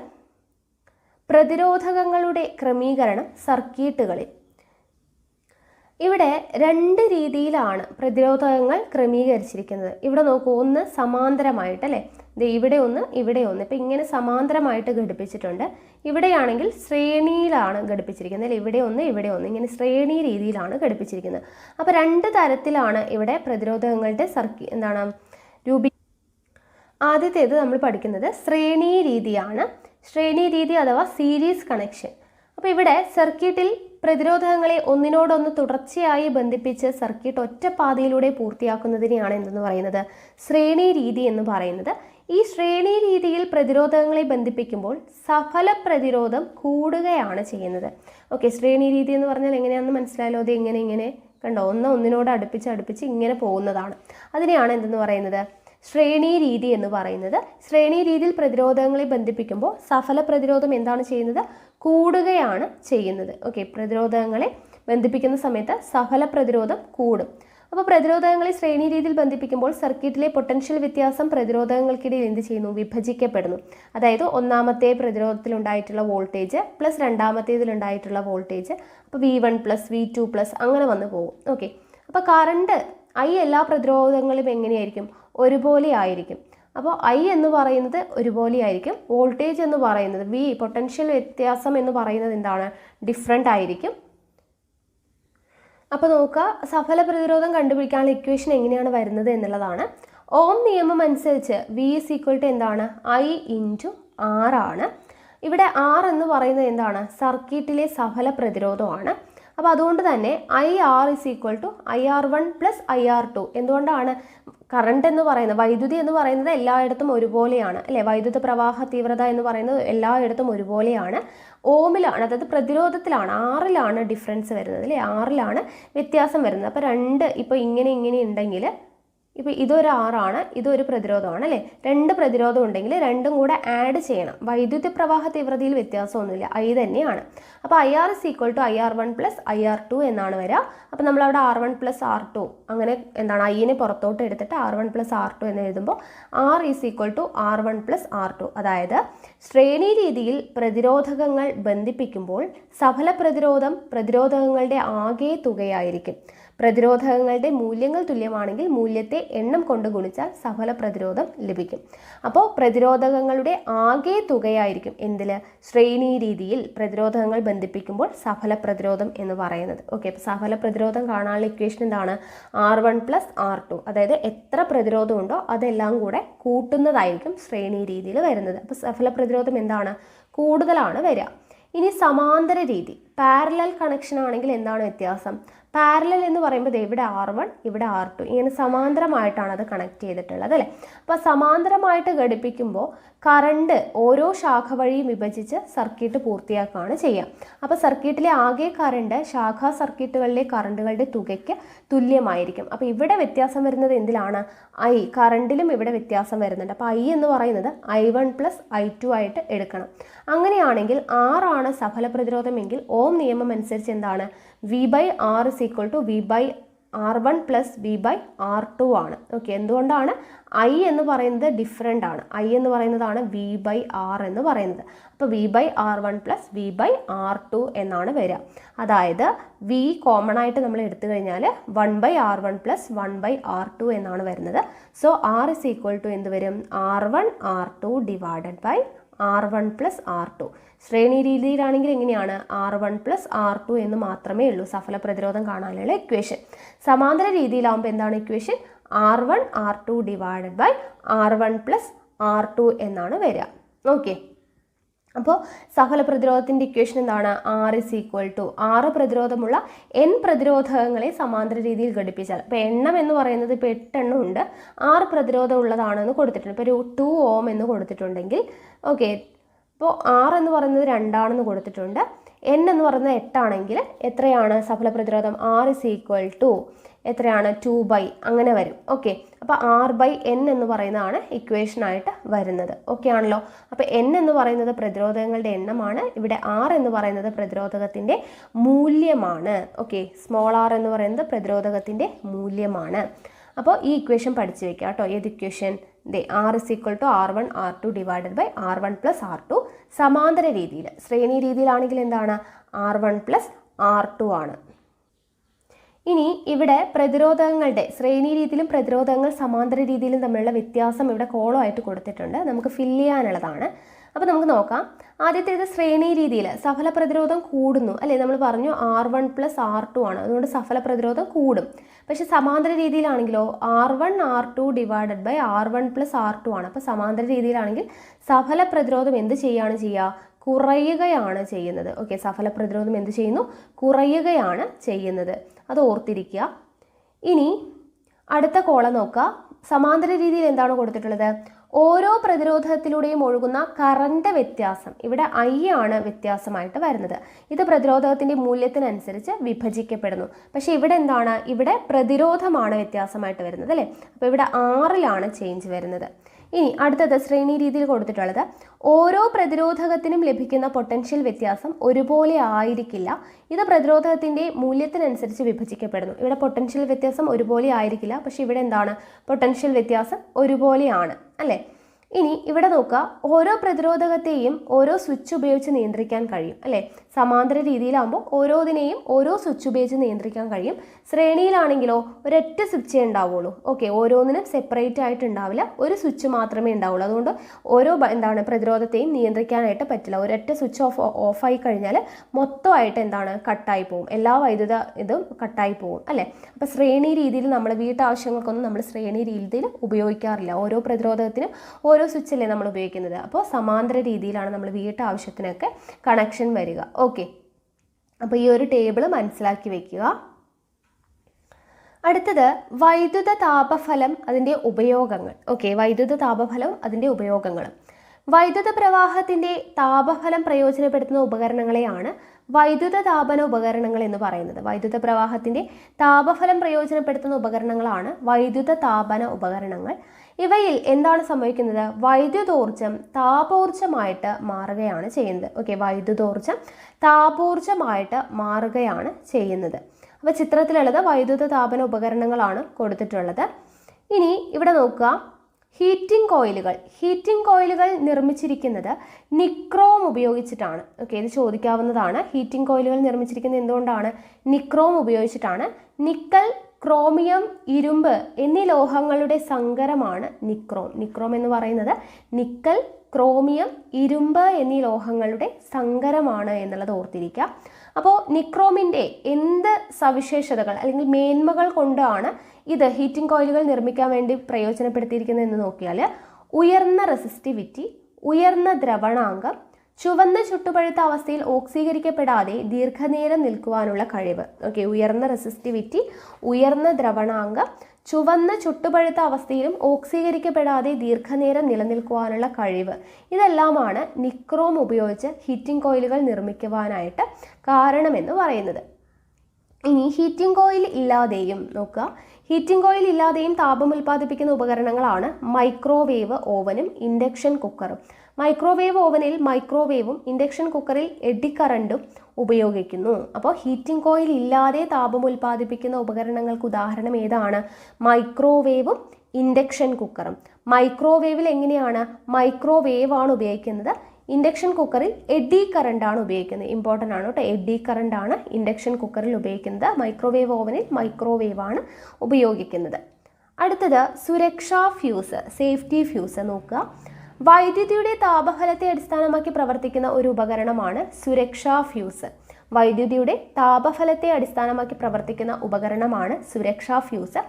പ്രതിരോധകങ്ങളുടെ ക്രമീകരണം സർക്യൂട്ടുകളിൽ. ഇവിടെ 2 രീതിയിലാണ് പ്രതിരോധകങ്ങൾ ക്രമീകരിച്ചിരിക്കുന്നത്. ഇവിടെ നോക്കൂ, ഒന്ന് സമാന്തരമായിട്ട് അല്ലേ, ഇവിടെ ഒന്ന് ഇവിടെ ഒന്ന്. ഇപ്പം ഇങ്ങനെ സമാന്തരമായിട്ട് ഘടിപ്പിച്ചിട്ടുണ്ട്. ഇവിടെയാണെങ്കിൽ ശ്രേണിയിലാണ് ഘടിപ്പിച്ചിരിക്കുന്നത് അല്ലേ, ഇവിടെ ഒന്ന് ഇവിടെ ഒന്ന്, ഇങ്ങനെ ശ്രേണി രീതിയിലാണ് ഘടിപ്പിച്ചിരിക്കുന്നത്. അപ്പോൾ 2 തരത്തിലാണ് ഇവിടെ പ്രതിരോധകങ്ങളുടെ ആദ്യത്തേത് നമ്മൾ പഠിക്കുന്നത് ശ്രേണി രീതിയാണ്. ശ്രേണി രീതി അഥവാ സീരീസ് കണക്ഷൻ. അപ്പോൾ ഇവിടെ സർക്യൂട്ടിൽ പ്രതിരോധകങ്ങളെ ഒന്നിനോടൊന്ന് തുടർച്ചയായി ബന്ധിപ്പിച്ച് സർക്യൂട്ട് ഒറ്റ പാതയിലൂടെ പൂർത്തിയാക്കുന്നതിനെയാണ് എന്തെന്ന് പറയുന്നത്, ശ്രേണി രീതി എന്ന് പറയുന്നത്. ഈ ശ്രേണി രീതിയിൽ പ്രതിരോധകങ്ങളെ ബന്ധിപ്പിക്കുമ്പോൾ സഫല പ്രതിരോധം കൂടുകയാണ് ചെയ്യുന്നത്. ഓക്കെ, ശ്രേണി രീതി എന്ന് പറഞ്ഞാൽ എങ്ങനെയാണെന്ന് മനസ്സിലായല്ലോ. അത് ഇങ്ങനെ കണ്ടോ, ഒന്നിനോട് അടുപ്പിച്ച് ഇങ്ങനെ പോകുന്നതാണ്. അതിനെയാണ് എന്തെന്ന് പറയുന്നത്, ശ്രേണി രീതി എന്ന് പറയുന്നത്. ശ്രേണി രീതിയിൽ പ്രതിരോധങ്ങളെ ബന്ധിപ്പിക്കുമ്പോൾ സഫല പ്രതിരോധം എന്താണ് ചെയ്യുന്നത്, കൂടുകയാണ് ചെയ്യുന്നത്. ഓക്കെ, പ്രതിരോധങ്ങളെ ബന്ധിപ്പിക്കുന്ന സമയത്ത് സഫല പ്രതിരോധം കൂടും. അപ്പോൾ പ്രതിരോധകങ്ങളെ ശ്രേണി രീതിയിൽ ബന്ധിപ്പിക്കുമ്പോൾ സർക്യൂട്ടിലെ പൊട്ടൻഷ്യൽ വ്യത്യാസം പ്രതിരോധകങ്ങൾക്കിടയിൽ എന്ത് ചെയ്യുന്നു, വിഭജിക്കപ്പെടുന്നു. അതായത് ഒന്നാമത്തെ പ്രതിരോധത്തിലുണ്ടായിട്ടുള്ള വോൾട്ടേജ് പ്ലസ് രണ്ടാമത്തേതിലുണ്ടായിട്ടുള്ള വോൾട്ടേജ്, അപ്പോൾ V1 + V2 അങ്ങനെ വന്നു പോകും. ഓക്കെ, അപ്പോൾ കറണ്ട് എല്ലാ പ്രതിരോധങ്ങളും എങ്ങനെയായിരിക്കും, ഒരുപോലെ ആയിരിക്കും. അപ്പോൾ I എന്ന് പറയുന്നത് ഒരുപോലെ ആയിരിക്കും. വോൾട്ടേജ് എന്ന് പറയുന്നത് V, പൊട്ടൻഷ്യൽ വ്യത്യാസം എന്ന് പറയുന്നത് എന്താണ്, ഡിഫറെൻ്റ് ആയിരിക്കും. അപ്പോൾ നോക്കുക, സഫല പ്രതിരോധം കണ്ടുപിടിക്കാനുള്ള ഇക്വേഷൻ എങ്ങനെയാണ് വരുന്നത് എന്നുള്ളതാണ്. ഓം നിയമം അനുസരിച്ച് V എന്താണ്, I × R ആണ്. ഇവിടെ R എന്ന് പറയുന്നത് എന്താണ്, സർക്യൂട്ടിലെ സഫല പ്രതിരോധമാണ്. അപ്പോൾ അതുകൊണ്ട് തന്നെ IR IR1 + IR2. എന്തുകൊണ്ടാണ്, കറണ്ട് എന്ന് പറയുന്നത്, വൈദ്യുതി എന്ന് പറയുന്നത് എല്ലായിടത്തും ഒരുപോലെയാണ് അല്ലേ, വൈദ്യുത പ്രവാഹ തീവ്രത എന്ന് പറയുന്നത് എല്ലായിടത്തും ഒരുപോലെയാണ്. ഓമിലാണ്, അതായത് പ്രതിരോധത്തിലാണ്, ആറിലാണ് ഡിഫറൻസ് വരുന്നത് അല്ലേ, ആറിലാണ് വ്യത്യാസം വരുന്നത്. അപ്പോൾ 2 ഇപ്പോൾ ഇങ്ങനെ ഉണ്ടെങ്കിൽ, ഇപ്പോൾ ഇതൊരു ആറാണ്, ഇതൊരു പ്രതിരോധമാണ് അല്ലേ, 2 പ്രതിരോധം ഉണ്ടെങ്കിൽ രണ്ടും കൂടെ ആഡ് ചെയ്യണം. വൈദ്യുതി പ്രവാഹ തീവ്രതയിൽ വ്യത്യാസമൊന്നുമില്ല, I തന്നെയാണ്. അപ്പോൾ IR IR1 + IR2 എന്നാണ് വരിക. അപ്പോൾ നമ്മളവിടെ R1 + R2 അങ്ങനെ എന്താണ്, Iനെ പുറത്തോട്ട് എടുത്തിട്ട് R1 + R2 എന്ന് എഴുതുമ്പോൾ R R1 + R2. അതായത് ശ്രേണി രീതിയിൽ പ്രതിരോധകങ്ങൾ ബന്ധിപ്പിക്കുമ്പോൾ സഫല പ്രതിരോധം പ്രതിരോധകങ്ങളുടെ ആകെ തുകയായിരിക്കും. പ്രതിരോധകങ്ങളുടെ മൂല്യങ്ങൾ തുല്യമാണെങ്കിൽ മൂല്യത്തെ എണ്ണം കൊണ്ട് ഗുണിച്ചാൽ സഫല പ്രതിരോധം ലഭിക്കും. അപ്പോൾ പ്രതിരോധകങ്ങളുടെ ആകെ തുകയായിരിക്കും എന്തിൽ, ശ്രേണി രീതിയിൽ പ്രതിരോധകങ്ങൾ ബന്ധിപ്പിക്കുമ്പോൾ സഫല പ്രതിരോധം എന്ന് പറയുന്നത്. ഓക്കെ, അപ്പോൾ സഫല പ്രതിരോധം കാണാനുള്ള ഇക്വേഷൻ എന്താണ്, R1 + R2. അതായത് എത്ര പ്രതിരോധം ഉണ്ടോ അതെല്ലാം കൂടെ കൂട്ടുന്നതായിരിക്കും ശ്രേണി രീതിയിൽ വരുന്നത്. അപ്പോൾ സഫല പ്രതിരോധം എന്താണ്, കൂടുതലാണ് വരിക. ഇനി സമാന്തര രീതി, പാരലൽ കണക്ഷൻ ആണെങ്കിൽ എന്താണ് വ്യത്യാസം, പാരലൽ എന്ന് പറയുമ്പോൾ ഇവിടെ R1 ഇവിടെ R2 ഇങ്ങനെ സമാന്തരമായിട്ടാണ് അത് കണക്ട് ചെയ്തിട്ടുള്ളത് അല്ലേ. അപ്പോൾ സമാന്തരമായിട്ട് ഘടിപ്പിക്കുമ്പോൾ കറണ്ട് ഓരോ ശാഖ വഴിയും വിഭജിച്ച് സർക്യൂട്ട് പൂർത്തിയാക്കുകയാണ് ചെയ്യുക. അപ്പോൾ സർക്യൂട്ടിലെ ആകെ കറണ്ട് ശാഖാ സർക്യൂട്ടുകളിലെ കറണ്ടുകളുടെ തുകയ്ക്ക് തുല്യമായിരിക്കും. അപ്പോൾ ഇവിടെ വ്യത്യാസം വരുന്നത് എന്തിലാണ്, I, കറണ്ടിലും ഇവിടെ വ്യത്യാസം വരുന്നുണ്ട്. അപ്പോൾ I എന്ന് പറയുന്നത് I1 + I2 ആയിട്ട് എടുക്കണം. അങ്ങനെയാണെങ്കിൽ R ആണ് സഫല പ്രതിരോധമെങ്കിൽ ഓം നിയമം അനുസരിച്ച് എന്താണ്, V/R V/ R1 plus V by R2 ആണ്. ഓക്കെ, എന്തുകൊണ്ടാണ്? I എന്ന് പറയുന്നത് ഡിഫറെൻ്റ് ആണ്. I എന്ന് പറയുന്നതാണ് V ബൈ R എന്ന് പറയുന്നത്. അപ്പോൾ V by R1 plus V by R2 എന്നാണ് വരിക. അതായത് V കോമൺ ആയിട്ട് നമ്മൾ എടുത്തു കഴിഞ്ഞാൽ 1 by R1 plus 1 by R2 എന്നാണ് വരുന്നത്. So R is equal to എന്ത് വരും? R1 R2 divided by R1 plus R2. ശ്രേണി രീതിയിലാണെങ്കിൽ എങ്ങനെയാണ്? R1 പ്ലസ് R2 എന്ന് മാത്രമേ ഉള്ളൂ സഫല പ്രതിരോധം കാണാനുള്ള ഇക്വേഷൻ. സമാന്തര രീതിയിലാവുമ്പോൾ എന്താണ് equation? R1 R2 divided by R1 plus R2 എന്നാണ് വരിക. ഓക്കെ, അപ്പോൾ സഫല പ്രതിരോധത്തിൻ്റെ ഇക്വേഷൻ എന്താണ്? R ഇസ് ഈക്വൽ ടു 6 പ്രതിരോധമുള്ള N പ്രതിരോധകങ്ങളെ സമാന്തര രീതിയിൽ ഘടിപ്പിച്ചാൽ, ഇപ്പോൾ എണ്ണം എന്ന് പറയുന്നത് ഇപ്പോൾ 8 എണ്ണം ഉണ്ട്, 6 പ്രതിരോധം ഉള്ളതാണെന്ന് കൊടുത്തിട്ടുണ്ട്. ഇപ്പോൾ ഒരു 2 ഓം എന്ന് കൊടുത്തിട്ടുണ്ടെങ്കിൽ, ഓക്കെ, ഇപ്പോൾ R എന്ന് പറയുന്നത് 2 ആണെന്ന് കൊടുത്തിട്ടുണ്ട്, N എന്ന് പറയുന്നത് 8 ആണെങ്കിൽ എത്രയാണ് സഫല പ്രതിരോധം? R ഇസ് ഈക്വൽ ടു എത്രയാണ്? 2 ബൈ അങ്ങനെ വരും. ഓക്കെ, അപ്പോൾ R ബൈ N എന്ന് പറയുന്നതാണ് ഇക്വേഷനായിട്ട് വരുന്നത്. ഓക്കെ ആണല്ലോ. അപ്പോൾ N എന്ന് പറയുന്നത് പ്രതിരോധകങ്ങളുടെ എണ്ണമാണ്, ഇവിടെ R എന്ന് പറയുന്നത് പ്രതിരോധകത്തിൻ്റെ മൂല്യമാണ്. ഓക്കെ, സ്മോൾ r എന്ന് പറയുന്നത് പ്രതിരോധകത്തിൻ്റെ മൂല്യമാണ്. അപ്പോൾ ഈ ഇക്വേഷൻ പഠിച്ചു വെക്കുക കേട്ടോ. ഏത് equation? R is equal to R1 R2 divided by R1 plus R2. സമാന്തര രീതിയിൽ, ശ്രേണി രീതിയിലാണെങ്കിൽ എന്താണ്? R1 പ്ലസ് R2 ആണ്. ഇനി ഇവിടെ പ്രതിരോധകങ്ങളുടെ ശ്രേണി രീതിയിലും പ്രതിരോധകങ്ങൾ സമാന്തര രീതിയിലും തമ്മിലുള്ള വ്യത്യാസം ഇവിടെ കോളം ആയിട്ട് കൊടുത്തിട്ടുണ്ട്, നമുക്ക് ഫില്ല് ചെയ്യാനുള്ളതാണ്. അപ്പോൾ നമുക്ക് നോക്കാം. ആദ്യത്തേത് ശ്രേണി രീതിയിൽ സഫല പ്രതിരോധം കൂടുന്നു അല്ലേ? നമ്മൾ പറഞ്ഞു R1 പ്ലസ് R2 ആണ്, അതുകൊണ്ട് സഫല പ്രതിരോധം കൂടും. പക്ഷേ സമാന്തര രീതിയിലാണെങ്കിലോ R1 R2 divided by R1 plus R2 ആണ്. അപ്പോൾ സമാന്തര രീതിയിലാണെങ്കിൽ സഫല പ്രതിരോധം എന്ത് ചെയ്യുകയാണ് ചെയ്യുക? കുറയുകയാണ് ചെയ്യുന്നത്. ഓക്കെ, സഫല പ്രതിരോധം എന്ത് ചെയ്യുന്നു? കുറയുകയാണ് ചെയ്യുന്നത്. അത് ഓർത്തിരിക്കുക. ഇനി അടുത്ത കോളം നോക്കുക. സമാന്തര രീതിയിൽ എന്താണ് കൊടുത്തിട്ടുള്ളത്? ഓരോ പ്രതിരോധത്തിലൂടെയും ഒഴുകുന്ന കറണ്ട് വ്യത്യാസം, ഇവിടെ I ആണ് വ്യത്യാസമായിട്ട് വരുന്നത്. ഇത് പ്രതിരോധകത്തിൻ്റെ മൂല്യത്തിനനുസരിച്ച് വിഭജിക്കപ്പെടുന്നു. പക്ഷേ ഇവിടെ എന്താണ്? ഇവിടെ പ്രതിരോധമാണ് വ്യത്യാസമായിട്ട് വരുന്നത് അല്ലേ? അപ്പോൾ ഇവിടെ R-ലാണ് ചേഞ്ച് വരുന്നത്. ഇനി അടുത്തത് ശ്രേണി രീതിയിൽ കൊടുത്തിട്ടുള്ളത്, ഓരോ പ്രതിരോധകത്തിനും ലഭിക്കുന്ന പൊട്ടൻഷ്യൽ വ്യത്യാസം ഒരുപോലെ ആയിരിക്കില്ല. ഇത് പ്രതിരോധകത്തിൻ്റെ മൂല്യത്തിനനുസരിച്ച് വിഭജിക്കപ്പെടുന്നു. ഇവിടെ പൊട്ടൻഷ്യൽ വ്യത്യാസം ഒരുപോലെ ആയിരിക്കില്ല, പക്ഷേ ഇവിടെ എന്താണ്? പൊട്ടൻഷ്യൽ വ്യത്യാസം ഒരുപോലെയാണ് അല്ലേ? ഇനി ഇവിടെ നോക്കുക, ഓരോ പ്രതിരോധകത്തെയും ഓരോ സ്വിച്ച് ഉപയോഗിച്ച് നിയന്ത്രിക്കാൻ കഴിയും അല്ലേ? സമാന്തര രീതിയിലാകുമ്പോൾ ഓരോതിനെയും ഓരോ സ്വിച്ച് ഉപയോഗിച്ച് നിയന്ത്രിക്കാൻ കഴിയും. ശ്രേണിയിലാണെങ്കിലോ ഒരൊറ്റ സ്വിച്ചേ ഉണ്ടാവുള്ളൂ. ഓക്കെ, ഓരോന്നിനും സെപ്പറേറ്റ് ആയിട്ട് ഉണ്ടാവില്ല, ഒരു സ്വിച്ച് മാത്രമേ ഉണ്ടാവുള്ളൂ. അതുകൊണ്ട് ഓരോ പ്രതിരോധത്തെയും നിയന്ത്രിക്കാനായിട്ട് പറ്റില്ല. ഒരൊറ്റ സ്വിച്ച് ഓഫായി കഴിഞ്ഞാൽ മൊത്തമായിട്ട് എന്താണ്? കട്ടായി പോകും, എല്ലാ വൈദ്യുത ഇതും കട്ടായി പോകും അല്ലേ? അപ്പോൾ ശ്രേണി രീതിയിൽ നമ്മൾ വീട്ടാവശ്യങ്ങൾക്കൊന്നും നമ്മൾ ശ്രേണി രീതിയിൽ ഉപയോഗിക്കാറില്ല. ഓരോ പ്രതിരോധത്തിനും ഓരോ സ്വിച്ചല്ലേ നമ്മൾ ഉപയോഗിക്കുന്നത്. അപ്പോൾ സമാന്തര രീതിയിലാണ് നമ്മൾ വീട്ടാവശ്യത്തിനൊക്കെ കണക്ഷൻ വരിക. ഓക്കെ, അപ്പോൾ ഈ ഒരു ടേബിൾ മനസ്സിലാക്കി വെക്കുക. അടുത്തത് വൈദ്യുത താപഫലം, അതിൻ്റെ ഉപയോഗങ്ങൾ. ഓക്കെ, വൈദ്യുത താപഫലം, അതിൻ്റെ ഉപയോഗങ്ങൾ. വൈദ്യുത പ്രവാഹത്തിൻ്റെ താപഫലം പ്രയോജനപ്പെടുത്തുന്ന ഉപകരണങ്ങളെയാണ് വൈദ്യുത താപന ഉപകരണങ്ങൾ എന്ന് പറയുന്നത്. വൈദ്യുത പ്രവാഹത്തിൻ്റെ താപഫലം പ്രയോജനപ്പെടുത്തുന്ന ഉപകരണങ്ങളാണ് വൈദ്യുത താപന ഉപകരണങ്ങൾ. ഇവയിൽ എന്താണ് സംഭവിക്കുന്നത്? വൈദ്യുതോർജ്ജം താപോർജ്ജമായിട്ട് മാറുകയാണ് ചെയ്യുന്നത്. ഓക്കെ, വൈദ്യുതോർജ്ജം താപോർജ്ജമായിട്ട് മാറുകയാണ് ചെയ്യുന്നത്. അപ്പോൾ ചിത്രത്തിലുള്ളത് വൈദ്യുത താപന ഉപകരണങ്ങളാണ് കൊടുത്തിട്ടുള്ളത്. ഇനി ഇവിടെ നോക്കുക, ഹീറ്റിംഗ് കോയിലുകൾ നിർമ്മിച്ചിരിക്കുന്നത് നിക്രോം ഉപയോഗിച്ചിട്ടാണ്. ഓക്കെ, ഇത് ചോദിക്കാവുന്നതാണ്. ഹീറ്റിംഗ് കോയിലുകൾ നിർമ്മിച്ചിരിക്കുന്നത് എന്തുകൊണ്ടാണ്? നിക്രോം ഉപയോഗിച്ചിട്ടാണ്. നിക്കൽ, ക്രോമിയം, ഇരുമ്പ് എന്നീ ലോഹങ്ങളുടെ സങ്കരമാണ് നിക്രോം. നിക്രോം എന്ന് പറയുന്നത് നിക്കൽ, ക്രോമിയം, ഇരുമ്പ് എന്നീ ലോഹങ്ങളുടെ സങ്കരമാണ് എന്നുള്ളത് ഓർത്തിരിക്കുക. അപ്പോൾ നിക്രോമിൻ്റെ എന്ത് സവിശേഷതകൾ അല്ലെങ്കിൽ മേന്മകൾ കൊണ്ടാണ് ഇത് ഹീറ്റിംഗ് കോയിലുകൾ നിർമ്മിക്കാൻ വേണ്ടി പ്രയോജനപ്പെടുത്തിയിരിക്കുന്നത് എന്ന് നോക്കിയാൽ, ഉയർന്ന റെസിസ്റ്റിവിറ്റി, ഉയർന്ന ദ്രവണാങ്കം, ചുവന്ന ചുട്ടുപഴുത്ത അവസ്ഥയിൽ ഓക്സീകരിക്കപ്പെടാതെ ദീർഘനേരം നിൽക്കുവാനുള്ള കഴിവ്. ഓക്കെ, ഉയർന്ന റെസിസ്റ്റിവിറ്റി, ഉയർന്ന ദ്രവണാങ്കം, ചുവന്ന ചുട്ടുപഴുത്ത അവസ്ഥയിലും ഓക്സീകരിക്കപ്പെടാതെ ദീർഘനേരം നിലനിൽക്കുവാനുള്ള കഴിവ്, ഇതെല്ലാമാണ് നിക്രോം ഉപയോഗിച്ച് ഹീറ്റിംഗ് കോയിലുകൾ നിർമ്മിക്കുവാനായിട്ട് കാരണമെന്ന് പറയുന്നത്. ഇനി ഹീറ്റിംഗ് കോയിൽ ഇല്ലാതെയും നോക്കുക, ഹീറ്റിംഗ് കോയിൽ ഇല്ലാതെയും താപം ഉൽപ്പാദിപ്പിക്കുന്ന ഉപകരണങ്ങളാണ് മൈക്രോവേവ് ഓവനും ഇൻഡക്ഷൻ കുക്കറും. മൈക്രോവേവ് ഓവനിൽ മൈക്രോവേവും ഇൻഡക്ഷൻ കുക്കറിൽ എഡി കറണ്ടും ഉപയോഗിക്കുന്നു. അപ്പോൾ ഹീറ്റിംഗ് കോയിൽ ഇല്ലാതെ താപം ഉൽപ്പാദിപ്പിക്കുന്ന ഉപകരണങ്ങൾക്ക് ഉദാഹരണം ഏതാണ്? മൈക്രോവേവും ഇൻഡക്ഷൻ കുക്കറും. മൈക്രോവേവിൽ എങ്ങനെയാണ്? മൈക്രോവേവ് ആണ് ഉപയോഗിക്കുന്നത്. ഇൻഡക്ഷൻ കുക്കറിൽ എഡി കറണ്ട് ആണ് ഉപയോഗിക്കുന്നത്. ഇമ്പോർട്ടൻ്റ് ആണ് കേട്ടോ. എഡി കറണ്ട് ആണ് ഇൻഡക്ഷൻ കുക്കറിൽ ഉപയോഗിക്കുന്നത്. മൈക്രോവേവ് ഓവനിൽ മൈക്രോവേവ് ആണ് ഉപയോഗിക്കുന്നത്. അടുത്തത് സുരക്ഷാ ഫ്യൂസ്, സേഫ്റ്റി ഫ്യൂസ് നോക്കുക. വൈദ്യുതിയുടെ താപഫലത്തെ അടിസ്ഥാനമാക്കി പ്രവർത്തിക്കുന്ന ഒരു ഉപകരണമാണ് സുരക്ഷാ ഫ്യൂസ്. വൈദ്യുതിയുടെ താപഫലത്തെ അടിസ്ഥാനമാക്കി പ്രവർത്തിക്കുന്ന ഉപകരണമാണ് സുരക്ഷാ ഫ്യൂസ്.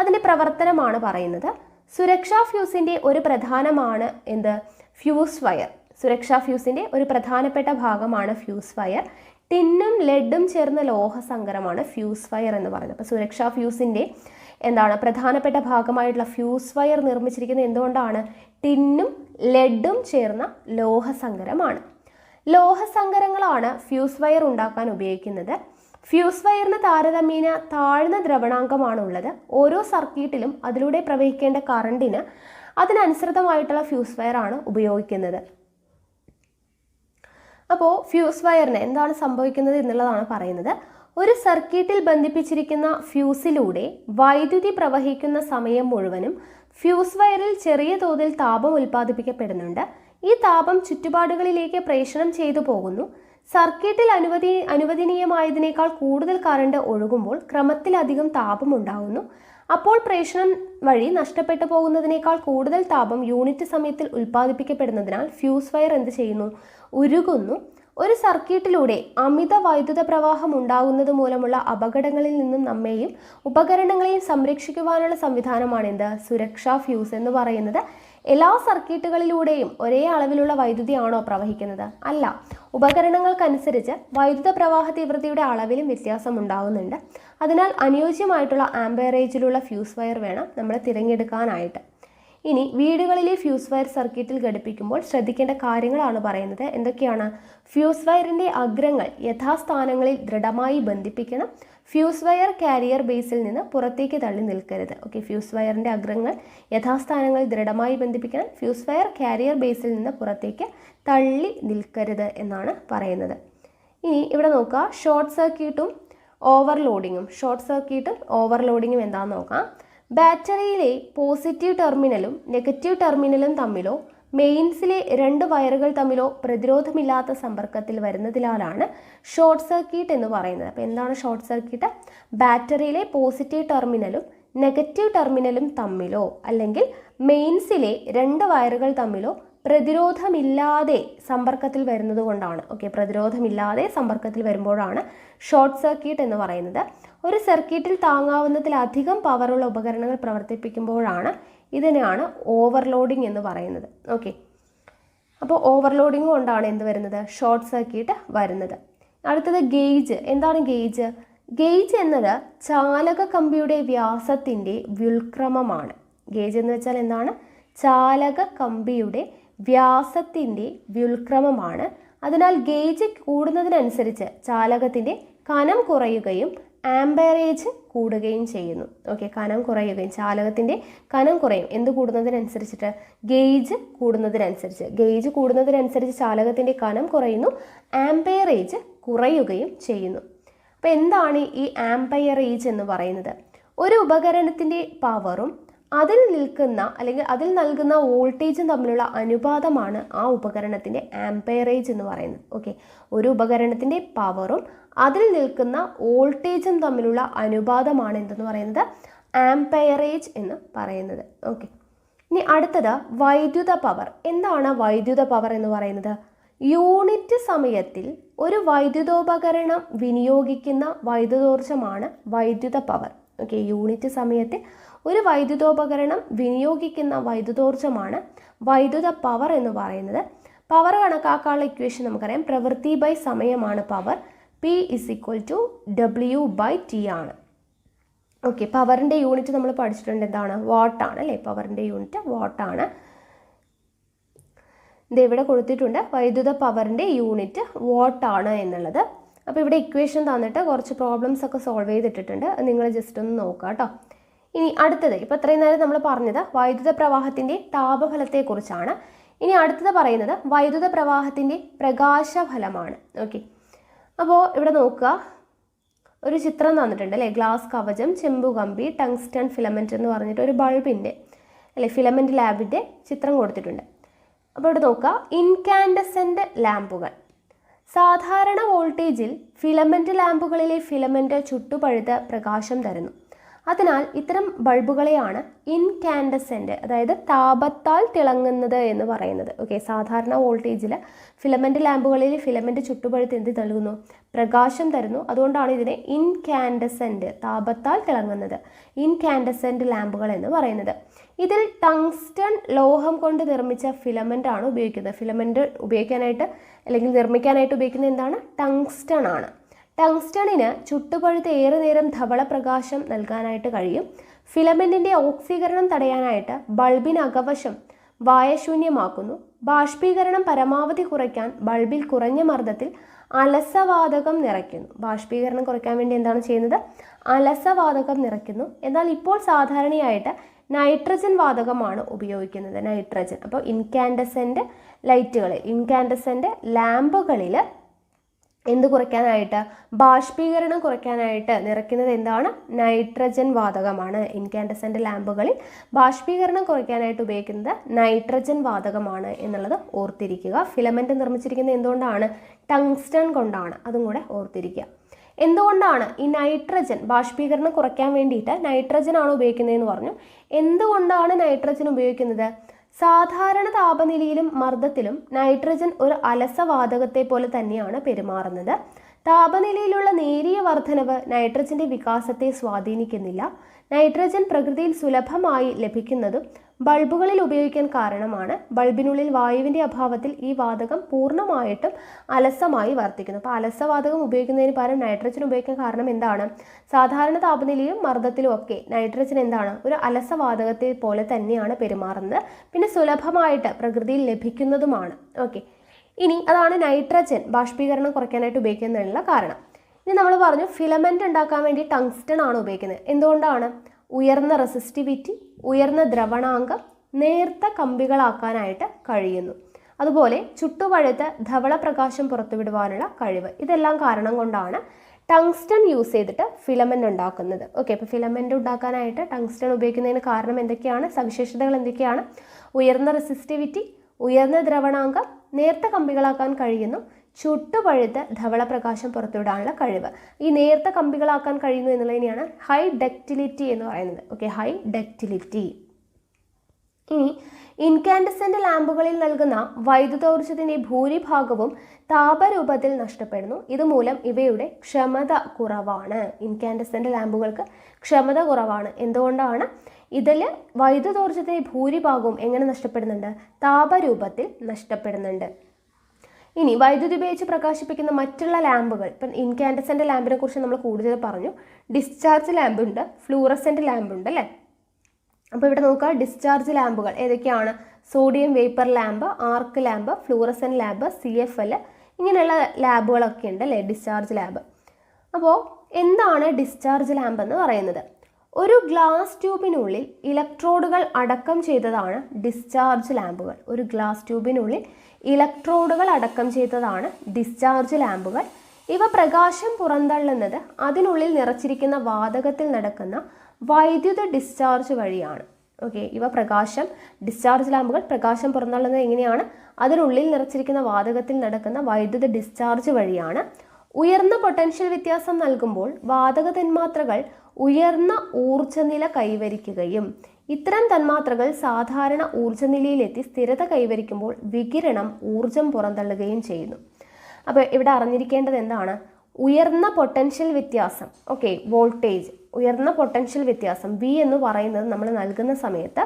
അതിൻ്റെ പ്രവർത്തനമാണ് പറയുന്നത്. സുരക്ഷാ ഫ്യൂസിൻ്റെ ഒരു പ്രധാനമാണ് എന്ത്? Fuse wire. സുരക്ഷാ ഫ്യൂസിൻ്റെ ഒരു പ്രധാനപ്പെട്ട ഭാഗമാണ് ഫ്യൂസ് വയർ. ടിന്നും ലെഡും ചേർന്ന ലോഹസങ്കരമാണ് ഫ്യൂസ് വയർ എന്ന് പറയുന്നത്. അപ്പോൾ സുരക്ഷാ ഫ്യൂസിൻ്റെ പ്രധാനപ്പെട്ട ഭാഗമായിട്ടുള്ള ഫ്യൂസ് വയർ നിർമ്മിച്ചിരിക്കുന്നത് എന്തുകൊണ്ടാണ്? ടിന്നും ലെഡും ചേർന്ന ലോഹസങ്കരമാണ്. ലോഹസങ്കരങ്ങളാണ് ഫ്യൂസ് വയർ ഉണ്ടാക്കാൻ ഉപയോഗിക്കുന്നത്. ഫ്യൂസ് വയറിന് താരതമ്യേന താഴ്ന്ന ദ്രവണാങ്കമാണുള്ളത്. ഓരോ സർക്യൂട്ടിലും അതിലൂടെ പ്രവഹിക്കേണ്ട കറണ്ടിന് അതിനനുസൃതമായിട്ടുള്ള ഫ്യൂസ് വയർ ആണ് ഉപയോഗിക്കുന്നത്. അപ്പോൾ ഫ്യൂസ് വയറിന് എന്താണ് സംഭവിക്കുന്നത് എന്നുള്ളതാണ് പറയുന്നത്. ഒരു സർക്യൂട്ടിൽ ബന്ധിപ്പിച്ചിരിക്കുന്ന ഫ്യൂസിലൂടെ വൈദ്യുതി പ്രവഹിക്കുന്ന സമയം മുഴുവനും ഫ്യൂസ് വയറിൽ ചെറിയ തോതിൽ താപം ഉൽപ്പാദിപ്പിക്കപ്പെടുന്നുണ്ട്. ഈ താപം ചുറ്റുപാടുകളിലേക്ക് പ്രേഷണം ചെയ്തു പോകുന്നു. സർക്യൂട്ടിൽ അനുവദനീയമായതിനേക്കാൾ കൂടുതൽ കറണ്ട് ഒഴുകുമ്പോൾ ക്രമത്തിലധികം താപം ഉണ്ടാകുന്നു. അപ്പോൾ പ്രേഷണം വഴി നഷ്ടപ്പെട്ടു പോകുന്നതിനേക്കാൾ കൂടുതൽ താപം യൂണിറ്റ് സമയത്തിൽ ഉൽപ്പാദിപ്പിക്കപ്പെടുന്നതിനാൽ ഫ്യൂസ് വയർ എന്ത് ചെയ്യുന്നു? ഉരുകുന്നു. ഒരു സർക്യൂട്ടിലൂടെ അമിത വൈദ്യുത പ്രവാഹം ഉണ്ടാകുന്നത് മൂലമുള്ള അപകടങ്ങളിൽ നിന്നും നമ്മെയും ഉപകരണങ്ങളെയും സംരക്ഷിക്കുവാനുള്ള സംവിധാനമാണ് എന്ത്? സുരക്ഷാ ഫ്യൂസ് എന്ന് പറയുന്നത്. എല്ലാ സർക്യൂട്ടുകളിലൂടെയും ഒരേ അളവിലുള്ള വൈദ്യുതിയാണോ പ്രവഹിക്കുന്നത്? അല്ല. ഉപകരണങ്ങൾക്കനുസരിച്ച് വൈദ്യുത പ്രവാഹ തീവ്രതയുടെ അളവിലും വ്യത്യാസം ഉണ്ടാകുന്നുണ്ട്. അതിനാൽ അനുയോജ്യമായിട്ടുള്ള ആംപയറേജിലുള്ള ഫ്യൂസ് വയർ വേണം നമ്മൾ തിരഞ്ഞെടുക്കാനായിട്ട്. ഇനി വീടുകളിലെ ഫ്യൂസ് വയർ സർക്യൂട്ടിൽ ഘടിപ്പിക്കുമ്പോൾ ശ്രദ്ധിക്കേണ്ട കാര്യങ്ങളാണ് പറയുന്നത്. എന്തൊക്കെയാണ്? ഫ്യൂസ് വയറിൻ്റെ അഗ്രങ്ങൾ യഥാസ്ഥാനങ്ങളിൽ ദൃഢമായി ബന്ധിപ്പിക്കണം. ഫ്യൂസ് വയർ കാരിയർ ബേസിൽ നിന്ന് പുറത്തേക്ക് തള്ളി നിൽക്കരുത്. ഓക്കെ, ഫ്യൂസ് വയറിൻ്റെ അഗ്രങ്ങൾ യഥാസ്ഥാനങ്ങളിൽ ദൃഢമായി ബന്ധിപ്പിക്കണം. ഫ്യൂസ് വയർ കാരിയർ ബേസിൽ നിന്ന് പുറത്തേക്ക് തള്ളി നിൽക്കരുത് എന്നാണ് പറയുന്നത്. ഇനി ഇവിടെ നോക്കുക, ഷോർട്ട് സർക്യൂട്ടും ഓവർലോഡിങ്ങും. ഷോർട്ട് സർക്യൂട്ടും ഓവർലോഡിങ്ങും എന്താണെന്ന് നോക്കാം. ബാറ്ററിയിലെ പോസിറ്റീവ് ടെർമിനലും നെഗറ്റീവ് ടെർമിനലും തമ്മിലോ മെയിൻസിലെ രണ്ട് വയറുകൾ തമ്മിലോ പ്രതിരോധമില്ലാത്ത സമ്പർക്കത്തിൽ വരുന്നതിനാലാണ് ഷോർട്ട് സർക്യൂട്ട് എന്ന് പറയുന്നത്. അപ്പോൾ എന്താണ് ഷോർട്ട് സർക്യൂട്ട്? ബാറ്ററിയിലെ പോസിറ്റീവ് ടെർമിനലും നെഗറ്റീവ് ടെർമിനലും തമ്മിലോ അല്ലെങ്കിൽ മെയിൻസിലെ രണ്ട് വയറുകൾ തമ്മിലോ പ്രതിരോധമില്ലാതെ സമ്പർക്കത്തിൽ വരുന്നത് കൊണ്ടാണ്. ഓക്കെ, പ്രതിരോധമില്ലാതെ സമ്പർക്കത്തിൽ വരുമ്പോഴാണ് ഷോർട്ട് സർക്യൂട്ട് എന്ന് പറയുന്നത്. ഒരു സർക്യൂട്ടിൽ താങ്ങാവുന്നതിലധികം പവറുള്ള ഉപകരണങ്ങൾ പ്രവർത്തിപ്പിക്കുമ്പോഴാണ് ഇതിനെയാണ് ഓവർലോഡിങ് എന്ന് പറയുന്നത്. ഓക്കെ, അപ്പോൾ ഓവർലോഡിങ് കൊണ്ടാണ് എന്ത് വരുന്നത്? ഷോർട്ട് സർക്യൂട്ട് വരുന്നത്. അടുത്തത് ഗേജ്. എന്താണ് ഗേജ്? ഗേജ് എന്നത് ചാലക കമ്പിയുടെ വ്യാസത്തിൻ്റെ വ്യുൽക്രമമാണ്. ഗേജ് എന്ന് വെച്ചാൽ എന്താണ്? ചാലക കമ്പിയുടെ വ്യാസത്തിൻ്റെ വ്യുൽക്രമമാണ്. അതിനാൽ ഗേജ് കൂടുന്നതിനനുസരിച്ച് ചാലകത്തിൻ്റെ കനം കുറയുകയും ആംപയറേജ് കൂടുകയും ചെയ്യുന്നു. ഓക്കെ, കനം കുറയുകയും ചാലകത്തിൻ്റെ കനം കുറയും. എന്ത് കൂടുന്നതിനനുസരിച്ചിട്ട്? ഗേജ് കൂടുന്നതിനനുസരിച്ച്. ഗേജ് കൂടുന്നതിനനുസരിച്ച് ചാലകത്തിൻ്റെ കനം കുറയുന്നു, ആംപയറേജ് കുറയുകയും ചെയ്യുന്നു. അപ്പോൾ എന്താണ് ഈ ആംപയറേജ് എന്ന് പറയുന്നത്? ഒരു ഉപകരണത്തിൻ്റെ പവറും അതിൽ നിൽക്കുന്ന അല്ലെങ്കിൽ അതിൽ നൽകുന്ന വോൾട്ടേജും തമ്മിലുള്ള അനുപാതമാണ് ആ ഉപകരണത്തിൻ്റെ ആംപയറേജ് എന്ന് പറയുന്നത്. ഓക്കെ, ഒരു ഉപകരണത്തിൻ്റെ പവറും അതിൽ നിൽക്കുന്ന വോൾട്ടേജും തമ്മിലുള്ള അനുപാതമാണ് എന്തെന്ന് പറയുന്നത്? ആംപയറേജ് എന്ന് പറയുന്നത്. ഓക്കെ, ഇനി അടുത്തത് വൈദ്യുത പവർ. എന്താണ് വൈദ്യുത പവർ എന്ന് പറയുന്നത്? യൂണിറ്റ് സമയത്തിൽ ഒരു വൈദ്യുതോപകരണം വിനിയോഗിക്കുന്ന വൈദ്യുതോർജ്ജമാണ് വൈദ്യുത പവർ. ഓക്കെ, യൂണിറ്റ് സമയത്തിൽ ഒരു വൈദ്യുതോപകരണം വിനിയോഗിക്കുന്ന വൈദ്യുതോർജ്ജമാണ് വൈദ്യുത പവർ എന്ന് പറയുന്നത്. പവർ കണക്കാക്കാനുള്ള ഇക്വേഷൻ നമുക്കറിയാം. പ്രവൃത്തി ബൈ സമയമാണ് പവർ. P = W/T ആണ്. ഓക്കെ, പവറിൻ്റെ യൂണിറ്റ് നമ്മൾ പഠിച്ചിട്ടുണ്ട്. എന്താണ്? വാട്ടാണ് അല്ലേ? പവറിൻ്റെ യൂണിറ്റ് വാട്ടാണ്. ഇത് ഇവിടെ കൊടുത്തിട്ടുണ്ട്. വൈദ്യുത പവറിൻ്റെ യൂണിറ്റ് വാട്ടാണ് എന്നുള്ളത്. അപ്പോൾ ഇവിടെ ഇക്വേഷൻ തന്നിട്ട് കുറച്ച് പ്രോബ്ലംസ് ഒക്കെ സോൾവ് ചെയ്തിട്ടിട്ടുണ്ട്. നിങ്ങൾ ജസ്റ്റ് ഒന്ന് നോക്കുക കേട്ടോ. ഇനി അടുത്തത്, ഇപ്പോൾ ഇത്രയും നേരം നമ്മൾ പറഞ്ഞത് വൈദ്യുത പ്രവാഹത്തിൻ്റെ താപഫലത്തെക്കുറിച്ചാണ്. ഇനി അടുത്തത് പറയുന്നത് വൈദ്യുത പ്രവാഹത്തിൻ്റെ പ്രകാശഫലമാണ്. ഓക്കെ, അപ്പോൾ ഇവിടെ നോക്കുക, ഒരു ചിത്രം തന്നിട്ടുണ്ട് അല്ലേ, ഗ്ലാസ് കവചം, ചെമ്പുകമ്പി, ടങ്സ്റ്റൺ ഫിലമെൻറ്റ് എന്ന് പറഞ്ഞിട്ട് ഒരു ബൾബിൻ്റെ അല്ലെ ഫിലമെൻറ്റ് ലാബിൻ്റെ ചിത്രം കൊടുത്തിട്ടുണ്ട്. അപ്പോൾ ഇവിടെ നോക്കുക, ഇൻകാൻഡസെൻ്റ് ലാമ്പുകൾ. സാധാരണ വോൾട്ടേജിൽ ഫിലമെൻറ്റ് ലാമ്പുകളിലെ ഫിലമെൻറ്റ് ചുട്ടുപഴുത്ത് പ്രകാശം തരുന്നു. അതിനാൽ ഇത്തരം ബൾബുകളെയാണ് ഇൻകാൻഡസെൻ്റ്, അതായത് താപത്താൽ തിളങ്ങുന്നത് എന്ന് പറയുന്നത്. ഓക്കെ, സാധാരണ വോൾട്ടേജിൽ ഫിലമെൻറ്റ് ലാമ്പുകളിൽ ഫിലമെൻറ്റ് ചുട്ടുപഴുത്ത് എന്ത് നൽകുന്നു? പ്രകാശം തരുന്നു. അതുകൊണ്ടാണ് ഇതിനെ ഇൻകാൻഡസെൻ്റ്, താപത്താൽ തിളങ്ങുന്നത്, ഇൻകാൻഡസെൻ്റ് ലാമ്പുകൾ എന്ന് പറയുന്നത്. ഇതിൽ ടങ്സ്റ്റൺ ലോഹം കൊണ്ട് നിർമ്മിച്ച ഫിലമെൻ്റ് ആണ് ഉപയോഗിക്കുന്നത്. ഫിലമെൻ്റ് ഉപയോഗിക്കാനായിട്ട് അല്ലെങ്കിൽ നിർമ്മിക്കാനായിട്ട് ഉപയോഗിക്കുന്നത് എന്താണ്? ടങ്സ്റ്റൺ ആണ്. ടങ്സ്റ്റണിന് ചുട്ടുപഴുത്ത് ഏറെ നേരം ധവള പ്രകാശം നൽകാനായിട്ട് കഴിയും. ഫിലമെൻറ്റിൻ്റെ ഓക്സീകരണം തടയാനായിട്ട് ബൾബിനകവശം വായശൂന്യമാക്കുന്നു. ബാഷ്പീകരണം പരമാവധി കുറയ്ക്കാൻ ബൾബിൽ കുറഞ്ഞ മർദ്ദത്തിൽ അലസവാതകം നിറയ്ക്കുന്നു. ബാഷ്പീകരണം കുറയ്ക്കാൻ വേണ്ടി എന്താണ് ചെയ്യുന്നത്? അലസവാതകം നിറയ്ക്കുന്നു. എന്നാൽ ഇപ്പോൾ സാധാരണയായിട്ട് നൈട്രജൻ വാതകമാണ് ഉപയോഗിക്കുന്നത്, നൈട്രജൻ. അപ്പോൾ ഇൻകാൻഡസെൻ്റ് ലൈറ്റുകളിൽ, ഇൻകാൻഡസെൻ്റ് ലാമ്പുകളിൽ എന്ത് കുറയ്ക്കാനായിട്ട്? ബാഷ്പീകരണം കുറയ്ക്കാനായിട്ട് നിറയ്ക്കുന്നത് എന്താണ്? നൈട്രജൻ വാതകമാണ്. ഇൻകാൻഡസെൻ്റ് ലാമ്പുകളിൽ ബാഷ്പീകരണം കുറയ്ക്കാനായിട്ട് ഉപയോഗിക്കുന്നത് നൈട്രജൻ വാതകമാണ് എന്നുള്ളത് ഓർത്തിരിക്കുക. ഫിലമെൻ്റ് നിർമ്മിച്ചിരിക്കുന്നത് എന്തുകൊണ്ടാണ്? ടങ്സ്റ്റൺ കൊണ്ടാണ്. അതും കൂടെ ഓർത്തിരിക്കുക. എന്തുകൊണ്ടാണ് ഈ നൈട്രജൻ ബാഷ്പീകരണം കുറയ്ക്കാൻ വേണ്ടിയിട്ട് നൈട്രജൻ ആണ് ഉപയോഗിക്കുന്നതെന്ന് പറഞ്ഞു. എന്തുകൊണ്ടാണ് നൈട്രജൻ ഉപയോഗിക്കുന്നത്? സാധാരണ താപനിലയിലും മർദ്ദത്തിലും നൈട്രജൻ ഒരു അലസവാതകത്തെ പോലെ തന്നെയാണ് പെരുമാറുന്നത്. താപനിലയിലുള്ള നേരിയ വർധനവ് നൈട്രജന്റെ വികാസത്തെ സ്വാധീനിക്കുന്നില്ല. നൈട്രജൻ പ്രകൃതിയിൽ സുലഭമായി ലഭിക്കുന്നതും ബൾബുകളിൽ ഉപയോഗിക്കാൻ കാരണമാണ്. ബൾബിനുള്ളിൽ വായുവിൻ്റെ അഭാവത്തിൽ ഈ വാതകം പൂർണ്ണമായിട്ടും അലസമായി വർത്തിക്കുന്നു. അപ്പോൾ അലസവാതകം ഉപയോഗിക്കുന്നതിന് പകരം നൈട്രജൻ ഉപയോഗിക്കാൻ കാരണം എന്താണ്? സാധാരണ താപനിലയിലും മർദ്ദത്തിലും ഒക്കെ നൈട്രജൻ എന്താണ്? ഒരു അലസവാതകത്തെ പോലെ തന്നെയാണ് പെരുമാറുന്നത്. പിന്നെ സുലഭമായിട്ട് പ്രകൃതിയിൽ ലഭിക്കുന്നതുമാണ്. ഓക്കെ, ഇനി അതാണ് നൈട്രജൻ ബാഷ്പീകരണം കുറയ്ക്കാനായിട്ട് ഉപയോഗിക്കുന്നതിനുള്ള കാരണം. ഇനി നമ്മൾ പറഞ്ഞു ഫിലമെൻ്റ് ഉണ്ടാക്കാൻ വേണ്ടി ടങ്സ്റ്റൺ ആണ് ഉപയോഗിക്കുന്നത്. എന്തുകൊണ്ടാണ്? ഉയർന്ന റെസിസ്റ്റിവിറ്റി, ഉയർന്ന ദ്രവണാങ്കം, നേർത്ത കമ്പികളാക്കാനായിട്ട് കഴിയുന്നു. അതുപോലെ ചുട്ടുപഴുത്ത് ധവള പ്രകാശം പുറത്തുവിടുവാനുള്ള കഴിവ്. ഇതെല്ലാം കാരണം കൊണ്ടാണ് ടങ്സ്റ്റൺ യൂസ് ചെയ്തിട്ട് ഫിലമെൻ്റ് ഉണ്ടാക്കുന്നത്. ഓക്കെ, അപ്പോൾ ഫിലമെൻ്റ് ഉണ്ടാക്കാനായിട്ട് ടങ്സ്റ്റൺ ഉപയോഗിക്കുന്നതിന് കാരണം എന്തൊക്കെയാണ്? സവിശേഷതകൾ എന്തൊക്കെയാണ്? ഉയർന്ന റെസിസ്റ്റിവിറ്റി, ഉയർന്ന ദ്രവണാങ്കം, നേർത്ത കമ്പികളാക്കാൻ കഴിയുന്നു, ചുട്ടുപഴുത്ത് ധവള പ്രകാശം പുറത്തുവിടാനുള്ള കഴിവ്. ഈ നേർത്ത കമ്പികളാക്കാൻ കഴിയുന്നു എന്നുള്ളതിനെയാണ് ഹൈ ഡക്റ്റിലിറ്റി എന്ന് പറയുന്നത്. Okay, high ductility. ഇനി ഇൻകാൻഡസെൻ്റ് ലാമ്പുകളിൽ നൽകുന്ന വൈദ്യുതോർജ്ജത്തിൻ്റെ ഭൂരിഭാഗവും താപരൂപത്തിൽ നഷ്ടപ്പെടുന്നു. ഇതുമൂലം ഇവയുടെ ക്ഷമത കുറവാണ്. ഇൻകാൻഡസെൻ്റ് ലാമ്പുകൾക്ക് ക്ഷമത കുറവാണ്. എന്തുകൊണ്ടാണ്? ഇതിൽ വൈദ്യുതോർജ്ജത്തിൻ്റെ ഭൂരിഭാഗവും എങ്ങനെ നഷ്ടപ്പെടുന്നുണ്ട്? താപരൂപത്തിൽ നഷ്ടപ്പെടുന്നുണ്ട്. ഇനി വൈദ്യുതി ഉപയോഗിച്ച് പ്രകാശിപ്പിക്കുന്ന മറ്റുള്ള ലാമ്പുകൾ, ഇപ്പം ഇൻകാൻഡസെൻ്റ് ലാമ്പിനെ കുറിച്ച് നമ്മൾ കൂടുതൽ പറഞ്ഞു. ഡിസ്ചാർജ് ലാമ്പുണ്ട്, ഫ്ലൂറസെൻ്റ് ലാമ്പുണ്ട് അല്ലേ. അപ്പോൾ ഇവിടെ നോക്കുക, ഡിസ്ചാർജ് ലാമ്പുകൾ ഏതൊക്കെയാണ്? സോഡിയം വേപ്പർ ലാമ്പ്, ആർക്ക് ലാമ്പ്, ഫ്ലൂറസെൻ്റ് ലാമ്പ്, CFL, ഇങ്ങനെയുള്ള ലാബുകളൊക്കെ ഉണ്ട് അല്ലേ, ഡിസ്ചാർജ് ലാമ്പ്. അപ്പോൾ എന്താണ് ഡിസ്ചാർജ് ലാമ്പ് എന്ന് പറയുന്നത്? ഒരു ഗ്ലാസ് ട്യൂബിനുള്ളിൽ ഇലക്ട്രോഡുകൾ അടക്കം ചെയ്തതാണ് ഡിസ്ചാർജ് ലാമ്പുകൾ. ഒരു ഗ്ലാസ് ട്യൂബിനുള്ളിൽ ഇലക്ട്രോഡുകൾ അടക്കം ചെയ്തതാണ് ഡിസ്ചാർജ് ലാമ്പുകൾ. ഇവ പ്രകാശം പുറന്തള്ളുന്നത് അതിനുള്ളിൽ നിറച്ചിരിക്കുന്ന വാതകത്തിൽ നടക്കുന്ന വൈദ്യുത ഡിസ്ചാർജ് വഴിയാണ്. ഓക്കെ, ഇവ ഡിസ്ചാർജ് ലാമ്പുകൾ പ്രകാശം പുറന്തള്ളുന്നത് എങ്ങനെയാണ്? അതിനുള്ളിൽ നിറച്ചിരിക്കുന്ന വാതകത്തിൽ നടക്കുന്ന വൈദ്യുത ഡിസ്ചാർജ് വഴിയാണ്. ഉയർന്ന പൊട്ടൻഷ്യൽ വ്യത്യാസം നൽകുമ്പോൾ വാതക തന്മാത്രകൾ ഉയർന്ന ഊർജ്ജനില കൈവരിക്കുകയും ഇത്തരം തന്മാത്രകൾ സാധാരണ ഊർജ്ജനിലയിലെത്തി സ്ഥിരത കൈവരിക്കുമ്പോൾ വികിരണം ഊർജം പുറന്തള്ളുകയും ചെയ്യുന്നു. അപ്പോൾ ഇവിടെ അറിഞ്ഞിരിക്കേണ്ടത് എന്താണ്? ഉയർന്ന പൊട്ടൻഷ്യൽ വ്യത്യാസം, ഓക്കെ, വോൾട്ടേജ്, ഉയർന്ന പൊട്ടൻഷ്യൽ വ്യത്യാസം V എന്ന് പറയുന്നത് നമ്മൾ നൽകുന്ന സമയത്ത്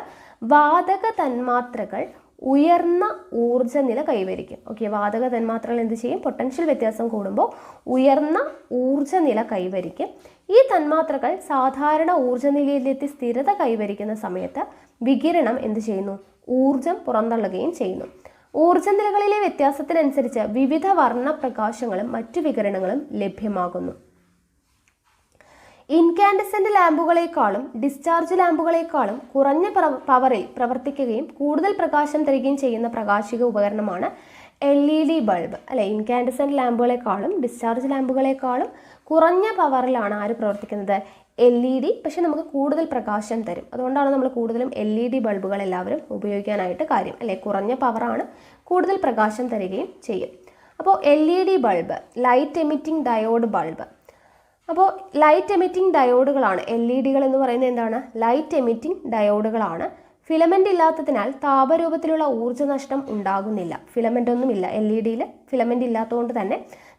വാതക തന്മാത്രകൾ ഉയർന്ന ഊർജ്ജനില കൈവരിക്കും. ഓക്കെ, വാതക തന്മാത്രകൾ എന്ത് ചെയ്യും? പൊട്ടൻഷ്യൽ വ്യത്യാസം കൂടുമ്പോൾ ഉയർന്ന ഊർജ്ജനില കൈവരിക്കും. ഈ തന്മാത്രകൾ സാധാരണ ഊർജ്ജനിലയിലെത്തി സ്ഥിരത കൈവരിക്കുന്ന സമയത്ത് വികിരണം എന്ത് ചെയ്യുന്നു? ഊർജം പുറന്തള്ളുകയും ചെയ്യുന്നു. ഊർജ്ജനിലകളിലെ വ്യത്യാസത്തിനനുസരിച്ച് വിവിധ വർണ്ണ പ്രകാശങ്ങളും മറ്റു വികിരണങ്ങളും ലഭ്യമാകുന്നു. ഇൻകാൻഡസെന്റ് ലാമ്പുകളെക്കാളും ഡിസ്ചാർജ് ലാമ്പുകളെക്കാളും കുറഞ്ഞ പവറിൽ പ്രവർത്തിക്കുകയും കൂടുതൽ പ്രകാശം തരികയും ചെയ്യുന്ന പ്രകാശിക ഉപകരണമാണ് LED ബൾബ് അല്ലെ. ഇൻകാൻഡസെന്റ് ലാമ്പുകളെക്കാളും ഡിസ്ചാർജ് ലാമ്പുകളെക്കാളും കുറഞ്ഞ പവറിലാണ് ആര് പ്രവർത്തിക്കുന്നത്? LED. പക്ഷെ നമുക്ക് കൂടുതൽ പ്രകാശം തരും. അതുകൊണ്ടാണ് നമ്മൾ കൂടുതലും LED ബൾബുകൾ എല്ലാവരും ഉപയോഗിക്കാനായിട്ട് കാര്യം അല്ലെ. കുറഞ്ഞ പവറാണ്, കൂടുതൽ പ്രകാശം തരികയും ചെയ്യും. അപ്പോൾ LED bulb, light emitting diode bulb. അപ്പോൾ ലൈറ്റ് എമിറ്റിംഗ് ഡയോഡുകളാണ് LEDകൾ എന്ന് പറയുന്നത്. എന്താണ്? Light emitting ഡയോഡുകളാണ്. ഫിലമെൻ്റ് ഇല്ലാത്തതിനാൽ താപരൂപത്തിലുള്ള ഊർജ്ജനഷ്ടം ഉണ്ടാകുന്നില്ല. ഫിലമെൻ്റ് ഒന്നുമില്ല LED-യിൽ, ഫിലമെൻ്റ് ഇല്ലാത്തതുകൊണ്ട് തന്നെ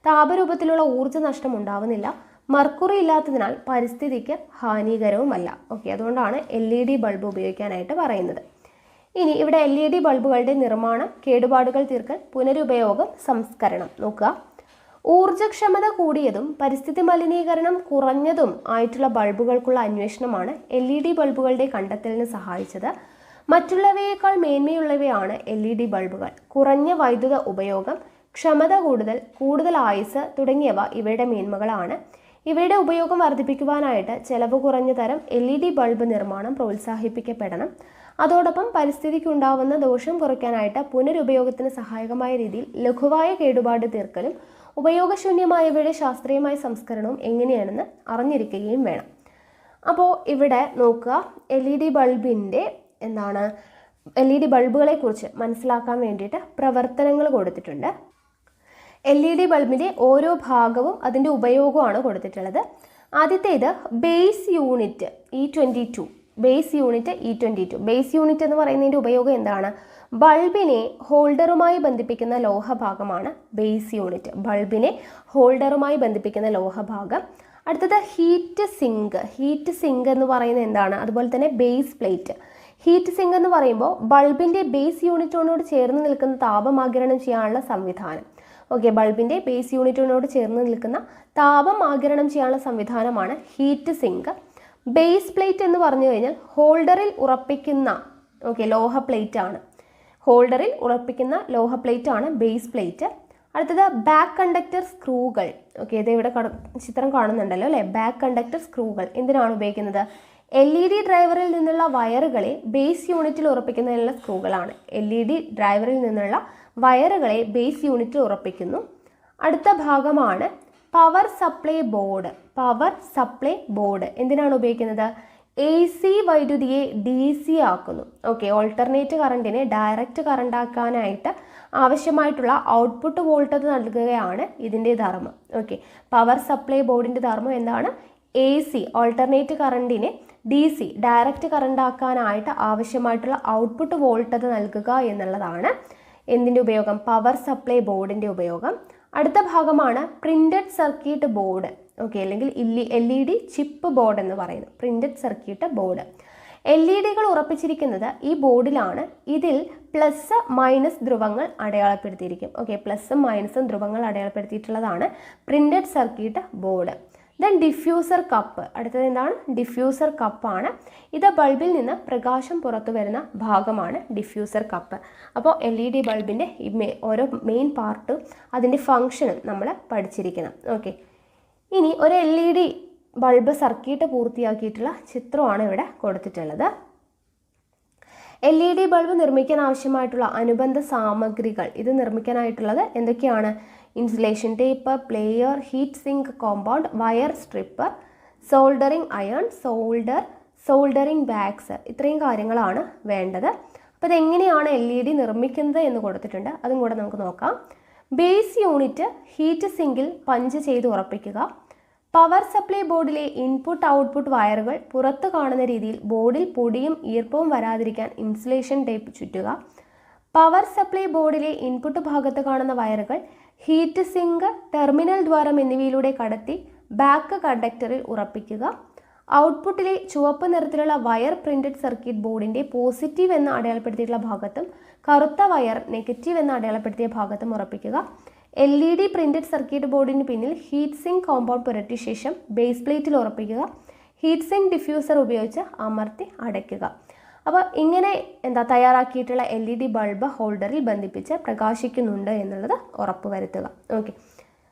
താപരൂപത്തിലുള്ള ഊർജ്ജനഷ്ടം ഉണ്ടാവുന്നില്ല. മർക്കുറി ഇല്ലാത്തതിനാൽ പരിസ്ഥിതിക്ക് ഹാനികരവുമല്ല. ഓക്കെ, അതുകൊണ്ടാണ് LED ബൾബ് ഉപയോഗിക്കാനായിട്ട് പറയുന്നത്. ഇനി ഇവിടെ LED ബൾബുകളുടെ നിർമ്മാണം, കേടുപാടുകൾ തീർക്കൽ, പുനരുപയോഗം, സംസ്കരണം നോക്കുക. ഊർജ്ജക്ഷമത കൂടിയതും പരിസ്ഥിതി മലിനീകരണം കുറഞ്ഞതും ആയിട്ടുള്ള ബൾബുകൾക്കുള്ള അന്വേഷണമാണ് LED ബൾബുകളുടെ കണ്ടെത്തലിന് സഹായിച്ചത്. മറ്റുള്ളവയേക്കാൾ മേന്മയുള്ളവയാണ് LED ബൾബുകൾ. കുറഞ്ഞ വൈദ്യുത ഉപയോഗം, ക്ഷമത കൂടുതൽ ആയുസ് തുടങ്ങിയവ ഇവയുടെ മേന്മകളാണ്. ഇവയുടെ ഉപയോഗം വർദ്ധിപ്പിക്കുവാനായിട്ട് ചെലവ് കുറഞ്ഞ തരം LED ബൾബ് നിർമ്മാണം പ്രോത്സാഹിപ്പിക്കപ്പെടണം. അതോടൊപ്പം പരിസ്ഥിതിക്കുണ്ടാവുന്ന ദോഷം കുറയ്ക്കാനായിട്ട് പുനരുപയോഗത്തിന് സഹായകമായ രീതിയിൽ ലഘുവായ കേടുപാട് തീർക്കലും ഉപയോഗശൂന്യമായവയുടെ ശാസ്ത്രീയമായ സംസ്കരണവും എങ്ങനെയാണെന്ന് അറിഞ്ഞിരിക്കുകയും വേണം. അപ്പോൾ ഇവിടെ നോക്കുക, LED ബൾബിൻ്റെ LED ബൾബുകളെ കുറിച്ച് മനസ്സിലാക്കാൻ വേണ്ടിയിട്ട് പ്രവർത്തനങ്ങൾ കൊടുത്തിട്ടുണ്ട്. LED ബൾബിൻ്റെ ഓരോ ഭാഗവും അതിൻ്റെ ഉപയോഗമാണ് കൊടുത്തിട്ടുള്ളത്. ആദ്യത്തേത് base unit E22. Base unit E22. Base unit എന്ന് പറയുന്നതിൻ്റെ ഉപയോഗം എന്താണ്? ബൾബിനെ ഹോൾഡറുമായി ബന്ധിപ്പിക്കുന്ന ലോഹഭാഗമാണ് ബേസ് യൂണിറ്റ്. ബൾബിനെ ഹോൾഡറുമായി ബന്ധിപ്പിക്കുന്ന ലോഹഭാഗം. അടുത്തത് ഹീറ്റ് സിങ്ക്. ഹീറ്റ് സിങ്ക് എന്ന് പറയുന്നത് എന്താണ്? അതുപോലെ തന്നെ ബേസ് പ്ലേറ്റ്. ഹീറ്റ് സിങ്ക് എന്ന് പറയുമ്പോൾ ബൾബിൻ്റെ ബേസ് യൂണിറ്റിനോട് ചേർന്ന് നിൽക്കുന്ന താപം ആഗിരണം ചെയ്യാനുള്ള സംവിധാനം. ഓക്കെ, ബൾബിൻ്റെ ബേസ് യൂണിറ്റിനോട് ചേർന്ന് നിൽക്കുന്ന താപം ആഗിരണം ചെയ്യാനുള്ള സംവിധാനമാണ് ഹീറ്റ് സിങ്ക്. ബേസ് പ്ലേറ്റ് എന്ന് പറഞ്ഞു കഴിഞ്ഞാൽ ഹോൾഡറിൽ ഉറപ്പിക്കുന്ന ലോഹ പ്ലേറ്റ് ആണ്. ഹോൾഡറിൽ ഉറപ്പിക്കുന്ന ലോഹ പ്ലേറ്റ് ആണ് ബേസ് പ്ലേറ്റ്. അടുത്തത് ബാക്ക് കണ്ടക്ടർ സ്ക്രൂകൾ. ഓക്കെ, ഇത് ഇവിടെ ചിത്രം കാണുന്നുണ്ടല്ലോ അല്ലേ. ബാക്ക് കണ്ടക്ടർ സ്ക്രൂകൾ എന്തിനാണ് ഉപയോഗിക്കുന്നത്? LED ഡ്രൈവറിൽ നിന്നുള്ള വയറുകളെ ബേസ് യൂണിറ്റിൽ ഉറപ്പിക്കുന്നതിനുള്ള സ്ക്രൂകളാണ്. LED ഡ്രൈവറിൽ നിന്നുള്ള വയറുകളെ ബേസ് യൂണിറ്റിൽ ഉറപ്പിക്കുന്നു. അടുത്ത ഭാഗമാണ് power supply board. Power supply board എന്തിനാണ് ഉപയോഗിക്കുന്നത്? AC വൈദ്യുതിയെ DC ആക്കുന്നു. ഓക്കെ, ഓൾട്ടർനേറ്റ് കറണ്ടിനെ ഡയറക്റ്റ് കറണ്ട് ആക്കാനായിട്ട് ആവശ്യമായിട്ടുള്ള ഔട്ട്പുട്ട് വോൾട്ടേജ് നൽകുകയാണ് ഇതിൻ്റെ ധർമ്മം. ഓക്കെ, പവർ സപ്ലൈ ബോർഡിൻ്റെ ധർമ്മം എന്താണ്? AC ഓൾട്ടർനേറ്റ് കറണ്ടിനെ DC ഡയറക്റ്റ് കറണ്ട് ആക്കാനായിട്ട് ആവശ്യമായിട്ടുള്ള ഔട്ട്പുട്ട് വോൾട്ടേജ് നൽകുക എന്നുള്ളതാണ് എന്തിൻ്റെ ഉപയോഗം? പവർ സപ്ലൈ ബോർഡിൻ്റെ ഉപയോഗം. അടുത്ത ഭാഗമാണ് പ്രിന്റഡ് സർക്യൂട്ട് ബോർഡ്. ഓക്കെ, അല്ലെങ്കിൽ LED ചിപ്പ് ബോർഡ് എന്ന് പറയുന്നത്. Printed circuit board. LEDകൾ ഉറപ്പിച്ചിരിക്കുന്നത് ഈ ബോർഡിലാണ്. ഇതിൽ പ്ലസ് മൈനസ് ധ്രുവങ്ങൾ അടയാളപ്പെടുത്തിയിരിക്കും. ഓക്കെ, പ്ലസും മൈനസും ധ്രുവങ്ങൾ അടയാളപ്പെടുത്തിയിട്ടുള്ളതാണ് printed circuit board. Then diffuser cup. അടുത്തത് എന്താണ്? ഡിഫ്യൂസർ കപ്പാണ്. ഇത് ബൾബിൽ നിന്ന് പ്രകാശം പുറത്തു വരുന്ന ഭാഗമാണ് ഡിഫ്യൂസർ കപ്പ്. അപ്പോൾ LED ബൾബിൻ്റെ ഓരോ മെയിൻ പാർട്ടും അതിൻ്റെ ഫങ്ഷനും നമ്മൾ പഠിച്ചിരിക്കണം. ഓക്കെ, ഇനി ഒരു LED ബൾബ് സർക്യൂട്ട് പൂർത്തിയാക്കിയിട്ടുള്ള ചിത്രമാണ് ഇവിടെ കൊടുത്തിട്ടുള്ളത്. LED ബൾബ് നിർമ്മിക്കാൻ ആവശ്യമായിട്ടുള്ള അനുബന്ധ സാമഗ്രികൾ ഇത് നിർമ്മിക്കാനായിട്ടുള്ളത് എന്തൊക്കെയാണ്? Insulation tape, player, heat sink compound, wire stripper, soldering iron, soldering bags, ഇത്രയും കാര്യങ്ങളാണ് വേണ്ടത്. അപ്പോൾ ഇതെങ്ങനെയാണ് LED നിർമ്മിക്കുന്നത് എന്ന് കൊടുത്തിട്ടുണ്ട്. അതും കൂടെ നമുക്ക് നോക്കാം. ബേസ് യൂണിറ്റ് ഹീറ്റ് സിങ്കിൽ പഞ്ച് ചെയ്ത് ഉറപ്പിക്കുക. പവർ സപ്ലൈ ബോർഡിലെ ഇൻപുട്ട് ഔട്ട്പുട്ട് വയറുകൾ പുറത്ത് കാണുന്ന രീതിയിൽ ബോർഡിൽ പൊടിയും ഈർപ്പവും വരാതിരിക്കാൻ ഇൻസുലേഷൻ ടേപ്പ് ചുറ്റുക. പവർ സപ്ലൈ ബോർഡിലെ ഇൻപുട്ട് ഭാഗത്ത് കാണുന്ന വയറുകൾ ഹീറ്റ് സിങ്ക്, ടെർമിനൽ ദ്വാരം എന്നിവയിലൂടെ കടത്തി ബാക്ക് കണ്ടക്ടറിൽ ഉറപ്പിക്കുക. ഔട്ട്പുട്ടിലെ ചുവപ്പ് നിറത്തിലുള്ള വയർ പ്രിന്റഡ് സർക്യൂട്ട് ബോർഡിൻ്റെ പോസിറ്റീവ് എന്ന് അടയാളപ്പെടുത്തിയിട്ടുള്ള ഭാഗത്തും കറുത്ത വയർ നെഗറ്റീവ് എന്ന് അടയാളപ്പെടുത്തിയ ഭാഗത്തും ഉറപ്പിക്കുക. LED പ്രിന്റഡ് സർക്യൂട്ട് ബോർഡിന് പിന്നിൽ ഹീറ്റ് സിങ്ക് കോമ്പൗണ്ട് പുരട്ടിയ ശേഷം ബേസ് പ്ലേറ്റിൽ ഉറപ്പിക്കുക. ഹീറ്റ് സിങ്ക് ഡിഫ്യൂസർ ഉപയോഗിച്ച് അമർത്തി അടയ്ക്കുക. അപ്പോൾ ഇങ്ങനെ തയ്യാറാക്കിയിട്ടുള്ള LED ബൾബ് ഹോൾഡറിൽ ബന്ധിപ്പിച്ച് പ്രകാശിക്കുന്നുണ്ട് എന്നുള്ളത് ഉറപ്പുവരുത്തുക. ഓക്കെ,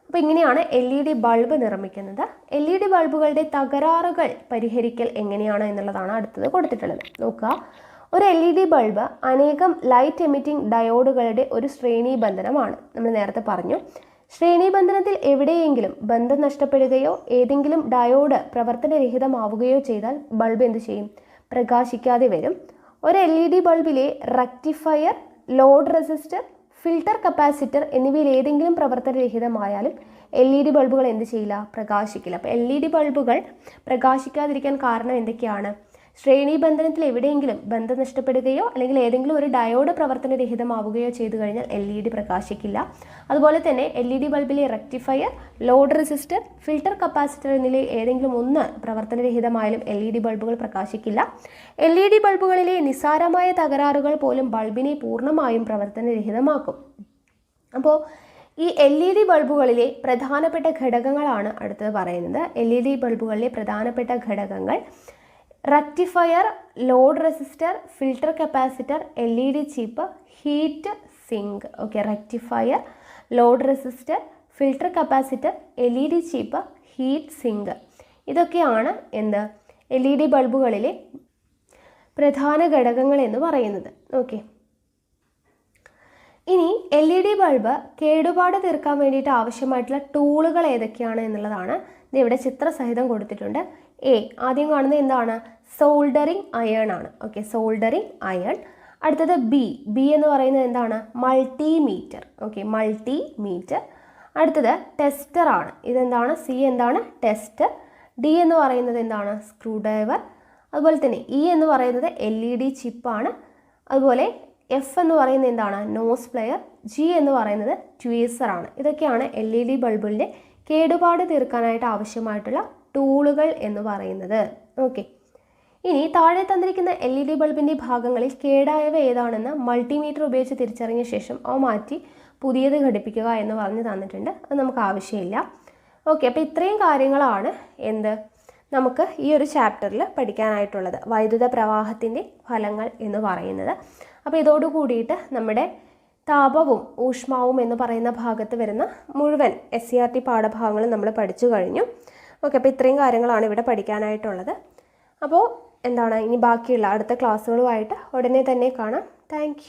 അപ്പോൾ ഇങ്ങനെയാണ് LED ബൾബ് നിർമ്മിക്കുന്നത്. LED ബൾബുകളുടെ തകരാറുകൾ പരിഹരിക്കൽ എങ്ങനെയാണ് എന്നുള്ളതാണ് അടുത്തത് കൊടുത്തിട്ടുള്ളത്. നോക്കുക, ഒരു LED ബൾബ് അനേകം ലൈറ്റ് എമിറ്റിംഗ് ഡയോഡുകളുടെ ഒരു ശ്രേണീബന്ധനമാണ്. നമ്മൾ നേരത്തെ പറഞ്ഞു, ശ്രേണീബന്ധനത്തിൽ എവിടെയെങ്കിലും ബന്ധം നഷ്ടപ്പെടുകയോ ഏതെങ്കിലും ഡയോഡ് പ്രവർത്തനരഹിതമാവുകയോ ചെയ്താൽ ബൾബ് എന്ത് ചെയ്യും? പ്രകാശിക്കാതെ വരും. ഒരു LED ബൾബിലെ rectifier, load resistor, filter capacitor എന്നിവയിൽ ഏതെങ്കിലും പ്രവർത്തനരഹിതമായാലും LED ബൾബുകൾ എന്ത് ചെയ്യില്ല? പ്രകാശിക്കില്ല. അപ്പോൾ LED ബൾബുകൾ പ്രകാശിക്കാതിരിക്കാൻ കാരണം എന്തൊക്കെയാണ്? ശ്രേണീബന്ധനത്തിൽ എവിടെയെങ്കിലും ബന്ധം നഷ്ടപ്പെടുകയോ അല്ലെങ്കിൽ ഏതെങ്കിലും ഒരു ഡയോഡ് പ്രവർത്തനരഹിതമാവുകയോ ചെയ്തു കഴിഞ്ഞാൽ LED പ്രകാശിക്കില്ല. അതുപോലെ തന്നെ LED ബൾബിലെ rectifier, load resistor, filter capacitor എന്നിവയിൽ ഏതെങ്കിലും ഒന്ന് പ്രവർത്തനരഹിതമായാലും LED ബൾബുകൾ പ്രകാശിക്കില്ല. LED ബൾബുകളിലെ നിസ്സാരമായ തകരാറുകൾ പോലും ബൾബിനെ പൂർണ്ണമായും പ്രവർത്തനരഹിതമാക്കും. അപ്പോൾ ഈ LED ബൾബുകളിലെ പ്രധാനപ്പെട്ട ഘടകങ്ങളാണ് അടുത്തത് പറയുന്നത്. LED ബൾബുകളിലെ പ്രധാനപ്പെട്ട ഘടകങ്ങൾ: rectifier, load resistor, filter capacitor, LED chip, heat sink. Okay, rectifier, load resistor, filter capacitor, LED chip, heat sink. ഇതൊക്കെയാണ് എന്ത്? LED ബൾബുകളിലെ പ്രധാന ഘടകങ്ങൾ എന്ന് പറയുന്നത്. ഓക്കെ, ഇനി LED ബൾബ് കേടുപാട് തീർക്കാൻ വേണ്ടിയിട്ട് ആവശ്യമായിട്ടുള്ള ടൂളുകൾ ഏതൊക്കെയാണ് എന്നുള്ളതാണ് ഇവിടെ ചിത്രസഹിതം കൊടുത്തിട്ടുണ്ട്. ആദ്യം കാണുന്നത് എന്താണ്? സോൾഡറിങ് അയൺ ആണ്. Okay, soldering iron. അടുത്തത് ബി എന്ന് പറയുന്നത് എന്താണ്? മൾട്ടിമീറ്റർ. Okay, multimeter. അടുത്തത് ടെസ്റ്റർ ആണ്. ഇതെന്താണ്? സി എന്താണ്? ടെസ്റ്റർ. ഡി എന്ന് പറയുന്നത് എന്താണ്? Screw driver. അതുപോലെ തന്നെ ഇ എന്ന് പറയുന്നത് LED ചിപ്പാണ്. അതുപോലെ എഫ് എന്ന് പറയുന്നത് എന്താണ്? Nose player. ജി എന്ന് പറയുന്നത് ട്വീസർ ആണ്. ഇതൊക്കെയാണ് LED ബൾബിൻ്റെ കേടുപാട് തീർക്കാനായിട്ട് ആവശ്യമായിട്ടുള്ള ടൂളുകൾ എന്ന് പറയുന്നത്. ഓക്കെ, ഇനി താഴെ തന്നിരിക്കുന്ന LED ബൾബിൻ്റെ ഭാഗങ്ങളിൽ കേടായവ ഏതാണെന്ന് മൾട്ടിമീറ്റർ ഉപയോഗിച്ച് തിരിച്ചറിഞ്ഞ ശേഷം അവ മാറ്റി പുതിയത് ഘടിപ്പിക്കുക എന്ന് പറഞ്ഞ് തന്നിട്ടുണ്ട്. അത് നമുക്ക് ആവശ്യമില്ല. ഓക്കെ, അപ്പോൾ ഇത്രയും കാര്യങ്ങളാണ് നമുക്ക് ഈ ഒരു ചാപ്റ്ററിൽ പഠിക്കാനായിട്ടുള്ളത്, വൈദ്യുത പ്രവാഹത്തിൻ്റെ ഫലങ്ങൾ എന്ന് പറയുന്നത്. അപ്പോൾ ഇതോടു കൂടിയിട്ട് നമ്മുടെ താപവും ഊഷ്മാവും എന്ന് പറയുന്ന ഭാഗത്ത് വരുന്ന മുഴുവൻ SCERT പാഠഭാഗങ്ങളും നമ്മൾ പഠിച്ചു കഴിഞ്ഞു. ഓക്കെ, അപ്പോൾ ഇത്രയും കാര്യങ്ങളാണ് ഇവിടെ പഠിക്കാനായിട്ടുള്ളത്. അപ്പോൾ ഇനി ബാക്കിയുള്ള അടുത്ത ക്ലാസ്സുകളുമായിട്ട് ഉടനെ തന്നെ കാണാം. താങ്ക്